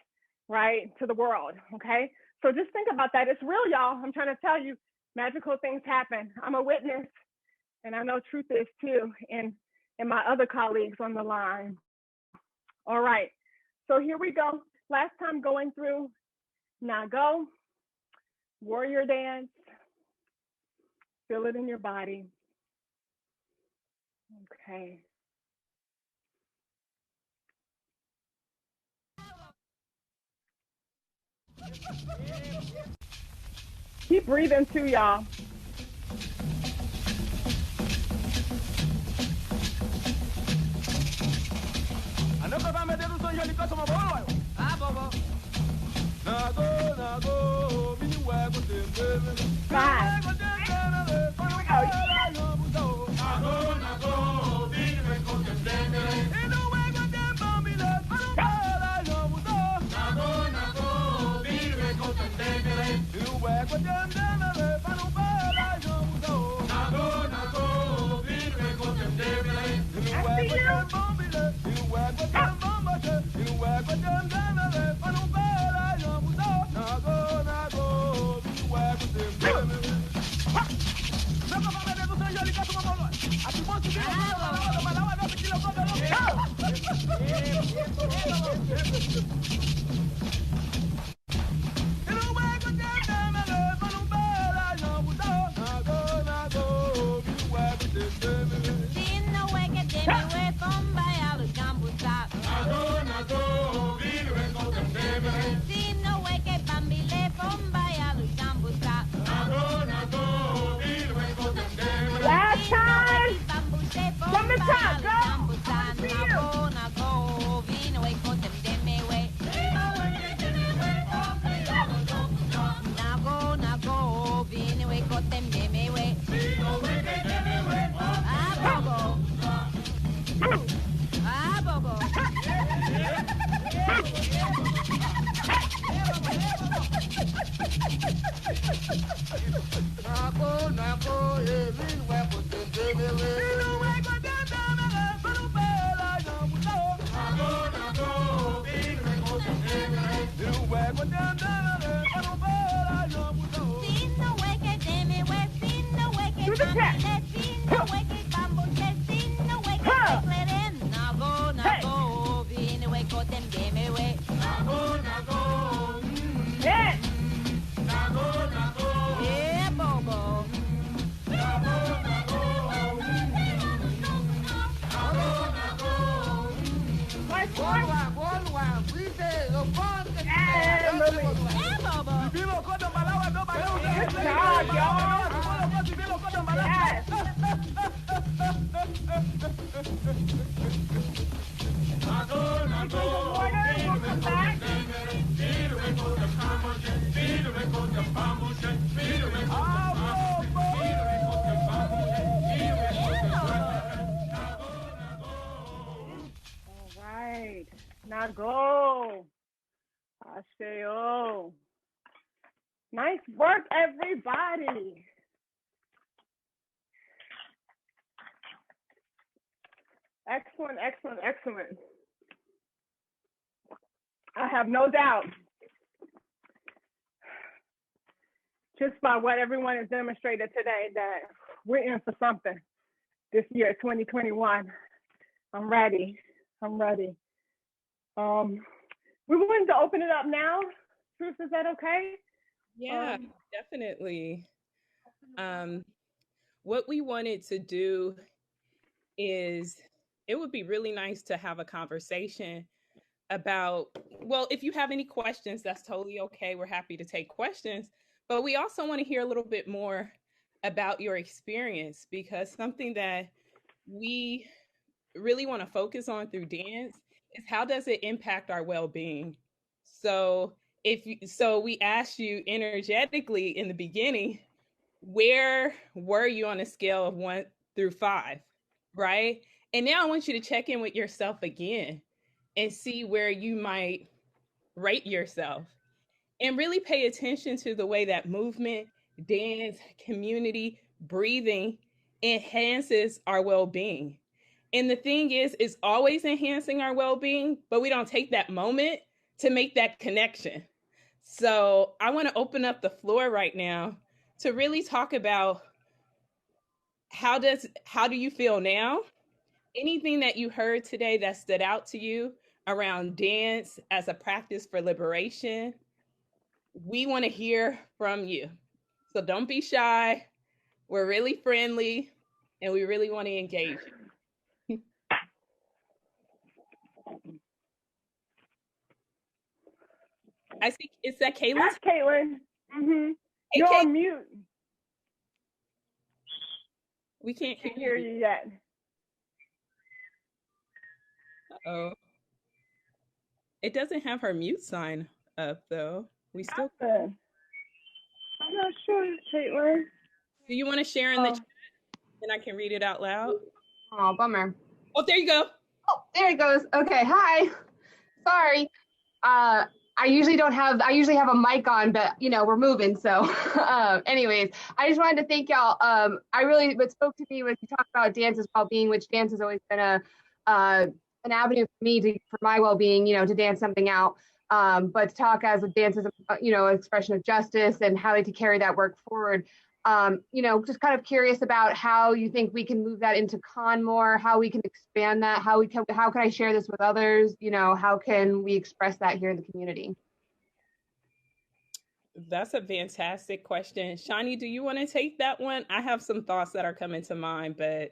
right, to the world, okay? So just think about that. It's real, y'all. I'm trying to tell you, magical things happen. I'm a witness, and I know truth is too, and my other colleagues on the line. All right, so here we go. Last time going through Nago, warrior dance. Feel it in your body. Okay. Keep breathing too, y'all. Last time. From the top, go. I wanna see you. To the chest. Yes. Good job, y'all. Yes. We'll come back. All right. Now go. Aseo. Nice work, everybody. Excellent, excellent, excellent. I have no doubt, just by what everyone has demonstrated today, that we're in for something this year, 2021. I'm ready. I'm ready. We wanted to open it up now. Truth, is that okay? Yeah, definitely. What we wanted to do is, it would be really nice to have a conversation about, well, if you have any questions, that's totally okay. We're happy to take questions, but we also want to hear a little bit more about your experience, because something that we really want to focus on through dance is how does it impact our well-being. So so we asked you energetically in the beginning, where were you on a scale of 1 through 5, right? And now I want you to check in with yourself again and see where you might rate yourself, and really pay attention to the way that movement, dance, community, breathing enhances our well-being. And the thing is, it's always enhancing our well-being, but we don't take that moment to make that connection. So I want to open up the floor right now to really talk about, how do you feel now? Anything that you heard today that stood out to you around dance as a practice for liberation, we want to hear from you. So don't be shy. We're really friendly and we really want to engage. I see, is that Caitlin? That's Caitlin. Mm-hmm. Hey, You're Caitlin. on mute. We can't Hear you yet. Uh-oh. It doesn't have her mute sign up though. We still. I'm not sure, Caitlin. Do you want to share in the chat and I can read it out loud? Oh, bummer. Oh, there you go. Oh, there it goes. Okay, hi. Sorry. I usually have a mic on, but you know, we're moving. So anyways, I just wanted to thank y'all. What spoke to me was you talked about dance as well-being, which dance has always been an avenue for me for my well-being, you know, to dance something out. But to talk as a dance as a, you know, expression of justice and how to carry that work forward. Just kind of curious about how you think we can move that into con more, how we can expand that, how can I share this with others? How can we express that here in the community? That's a fantastic question. Shani, do you want to take that one? I have some thoughts that are coming to mind, but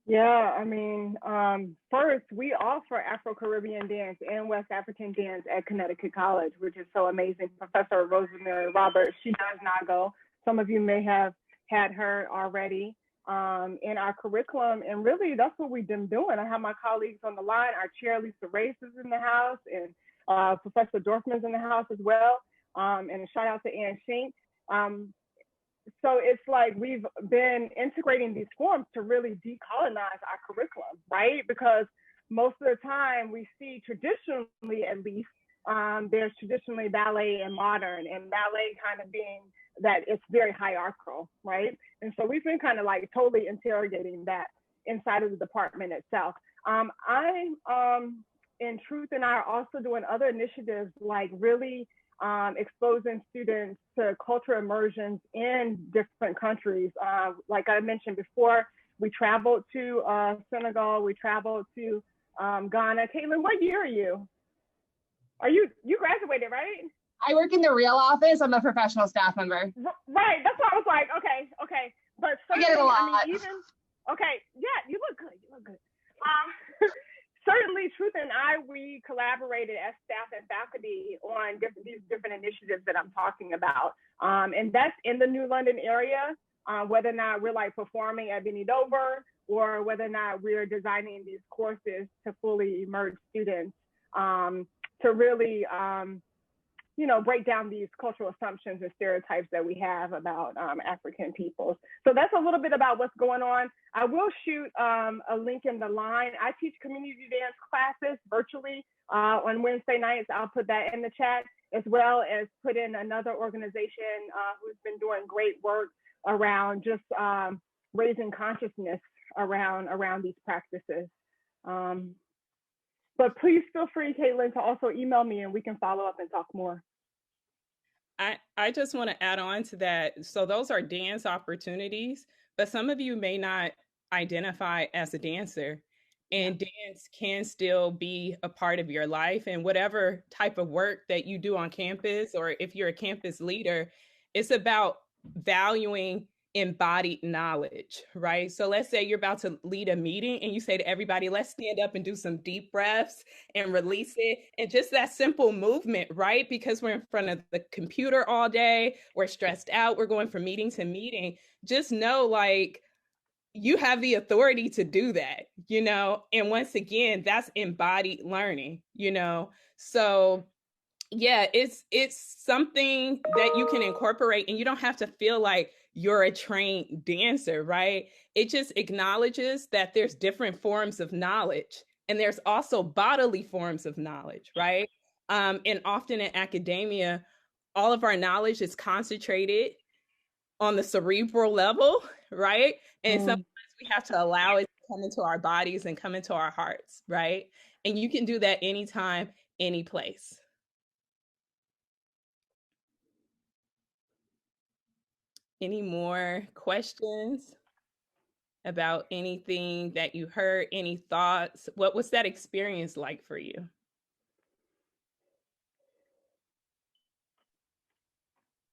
Yeah, I mean, first, we offer Afro-Caribbean dance and West African dance at Connecticut College, which is so amazing. Professor Rosemary Roberts, she does not go. Some of you may have had her already in our curriculum. And really, that's what we've been doing. I have my colleagues on the line. Our chair, Lisa Race, is in the house, and Professor Dorfman's in the house as well. And a shout out to Ann Shink. So it's like we've been integrating these forms to really decolonize our curriculum, right? Because most of the time we see traditionally, at least, there's traditionally ballet and modern, and ballet kind of being that it's very hierarchical, right? And so we've been kind of like totally interrogating that inside of the department itself. In Truth and I are also doing other initiatives like really exposing students to cultural immersions in different countries. Like I mentioned before, we traveled to Senegal, we traveled to Ghana. Caitlin, what year are you? You graduated, right? I work in the real office. I'm a professional staff member. Right, that's what I was like, okay. But I get it a lot. Okay, yeah, you look good. Certainly, Truth and I, we collaborated as staff and faculty on these different initiatives that I'm talking about. And that's in the New London area, whether or not we're like performing at Benny Dover, or whether or not we're designing these courses to fully immerse students to really, break down these cultural assumptions and stereotypes that we have about African peoples. So that's a little bit about what's going on. I will shoot a link in the line. I teach community dance classes virtually on Wednesday nights. I'll put that in the chat, as well as put in another organization who's been doing great work around just raising consciousness around these practices. But please feel free, Caitlin, to also email me and we can follow up and talk more. I just want to add on to that. So those are dance opportunities, but some of you may not identify as a dancer, and dance can still be a part of your life. And whatever type of work that you do on campus, or if you're a campus leader, it's about valuing embodied knowledge, right? So let's say you're about to lead a meeting and you say to everybody, let's stand up and do some deep breaths and release it. And just that simple movement, right? Because we're in front of the computer all day, we're stressed out, we're going from meeting to meeting. Just know, like, you have the authority to do that, and once again, that's embodied learning, so yeah, it's something that you can incorporate, and you don't have to feel like you're a trained dancer, right? It just acknowledges that there's different forms of knowledge, and there's also bodily forms of knowledge, right? And often in academia, all of our knowledge is concentrated on the cerebral level, right? And sometimes we have to allow it to come into our bodies and come into our hearts, right? And you can do that anytime, any place. Any more questions about anything that you heard? Any thoughts? What was that experience like for you?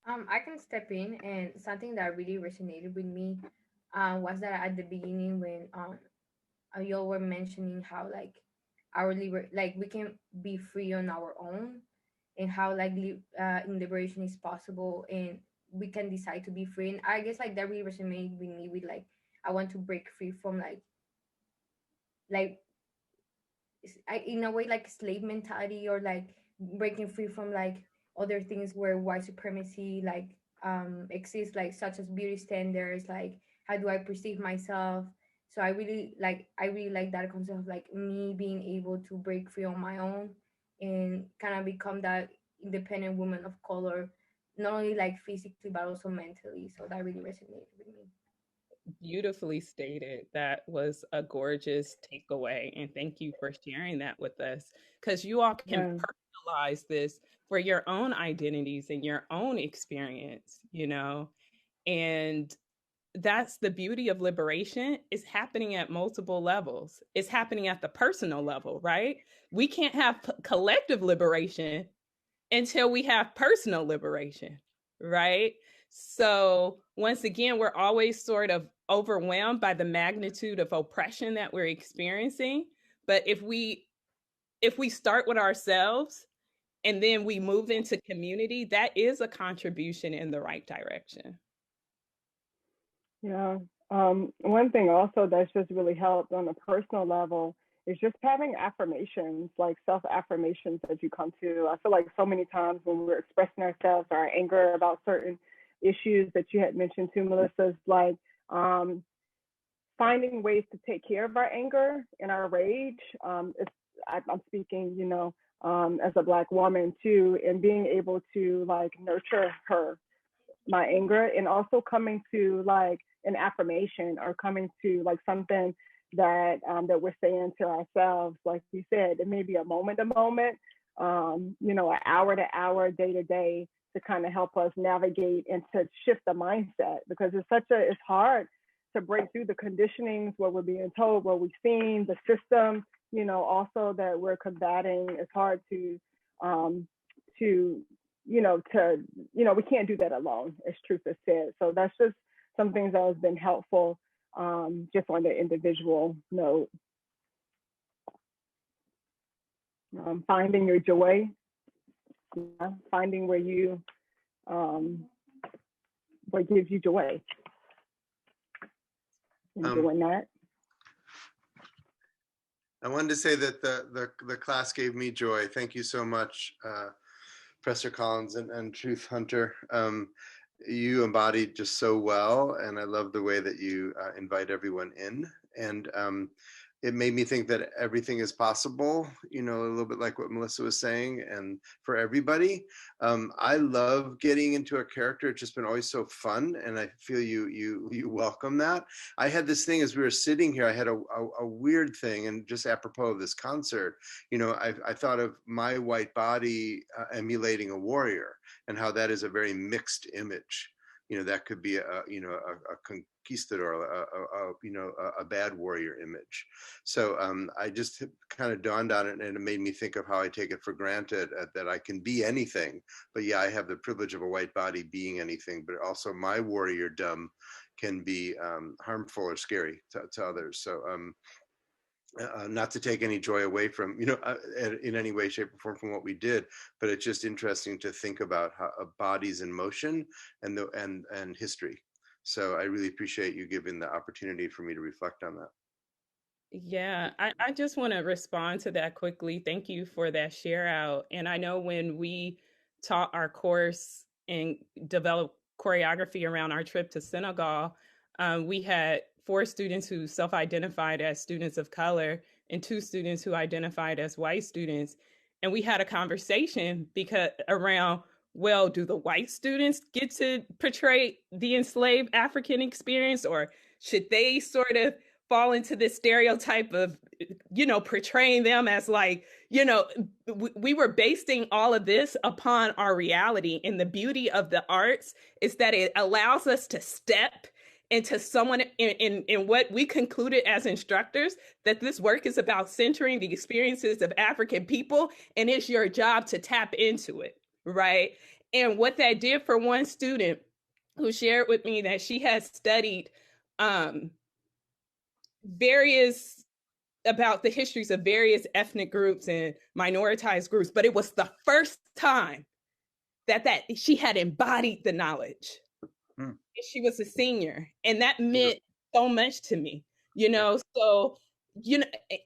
I can step in, and something that really resonated with me was that at the beginning when you all were mentioning how like like we can be free on our own, and how like in liberation is possible, and we can decide to be free. And I guess like that really resonated with me with like I want to break free from like in a way like slave mentality, or like breaking free from like other things where white supremacy like exists, like such as beauty standards, like how do I perceive myself. So I really like that concept of like me being able to break free on my own and kind of become that independent woman of color, not only like physically but also mentally. So that really resonated with me. Beautifully stated. That was a gorgeous takeaway. And thank you for sharing that with us, because you all can internalize this for your own identities and your own experience, you know? And that's the beauty of liberation. Is happening at multiple levels. It's happening at the personal level, right? We can't have collective liberation until we have personal liberation, right? So once again, we're always sort of overwhelmed by the magnitude of oppression that we're experiencing. But if we start with ourselves and then we move into community, that is a contribution in the right direction. Yeah. One thing also that's just really helped on a personal level is just having affirmations, like self-affirmations that you come to. I feel like so many times when we're expressing ourselves or our anger about certain issues that you had mentioned too, Melissa, is like finding ways to take care of our anger and our rage. I'm speaking, as a Black woman too, and being able to like nurture my anger, and also coming to like an affirmation or coming to like something that that we're saying to ourselves. Like you said, it may be a moment to moment, an hour to hour, day to day, to kind of help us navigate and to shift the mindset, because it's hard to break through the conditionings, what we're being told, what we've seen, the system, also that we're combating. It's hard to we can't do that alone, as truth is said. So that's just some things that has been helpful, just on the individual note. Finding your joy, finding where you, what gives you joy, and doing that. I wanted to say that the class gave me joy. Thank you so much, Professor Collins and Truth Hunter. You embodied just so well, and I love the way that you invite everyone in. And it made me think that everything is possible, a little bit like what Melissa was saying, and for everybody. I love getting into a character. It's just been always so fun, and I feel you welcome that. I had this thing as we were sitting here, I had a weird thing, and just apropos of this concert, I thought of my white body emulating a warrior, and how that is a very mixed image. That could be a conquistador, a bad warrior image. So I just kind of dawned on it, and it made me think of how I take it for granted that I can be anything. But yeah, I have the privilege of a white body being anything, but also my warriordom can be harmful or scary to others. So not to take any joy away from, in any way, shape, or form from what we did, but it's just interesting to think about how bodies in motion and history. So I really appreciate you giving the opportunity for me to reflect on that. Yeah, I just want to respond to that quickly. Thank you for that share out. And I know when we taught our course and developed choreography around our trip to Senegal, we had 4 students who self-identified as students of color and 2 students who identified as white students. And we had a conversation well, do the white students get to portray the enslaved African experience, or should they sort of fall into this stereotype of, portraying them as like, we were basing all of this upon our reality. And the beauty of the arts is that it allows us to step into someone in what we concluded as instructors, that this work is about centering the experiences of African people, and it's your job to tap into it, right? And what that did for one student who shared with me that she had studied about the histories of various ethnic groups and minoritized groups, but it was the first time that she had embodied the knowledge. She was a senior, and that meant so much to me, so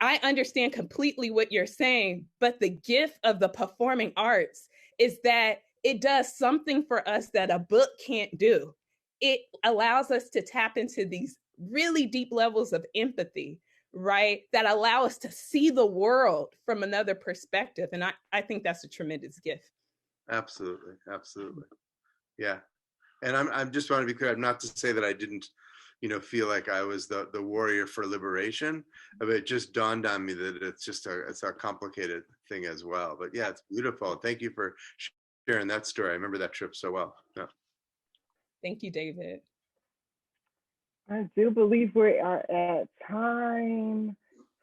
I understand completely what you're saying, but the gift of the performing arts is that it does something for us that a book can't do. It allows us to tap into these really deep levels of empathy, right, that allow us to see the world from another perspective. And I think that's a tremendous gift. Absolutely. Yeah. And I'm just want to be clear, not to say that I didn't feel like I was the warrior for liberation. But it just dawned on me that it's a complicated thing as well. But yeah, it's beautiful. Thank you for sharing that story. I remember that trip so well. Yeah. Thank you, David. I do believe we are at time.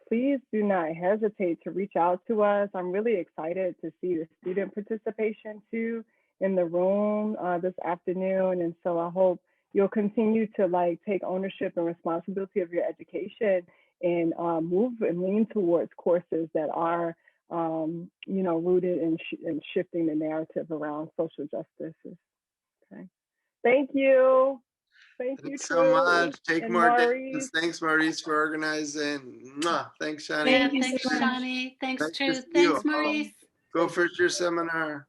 Please do not hesitate to reach out to us. I'm really excited to see the student participation too in the room this afternoon. And so I hope you'll continue to take ownership and responsibility of your education and move and lean towards courses that are, rooted in shifting the narrative around social justice. Okay. Thank you. Thank you, Thanks so True. much. Take And more Maurice. dance. Thanks, Maurice, for organizing. Mwah. Thanks, Shani. Yeah, Thank you so thanks, much. Shani. Thanks, Nice to Truth. see you Thanks, all. Maurice. Go for your seminar.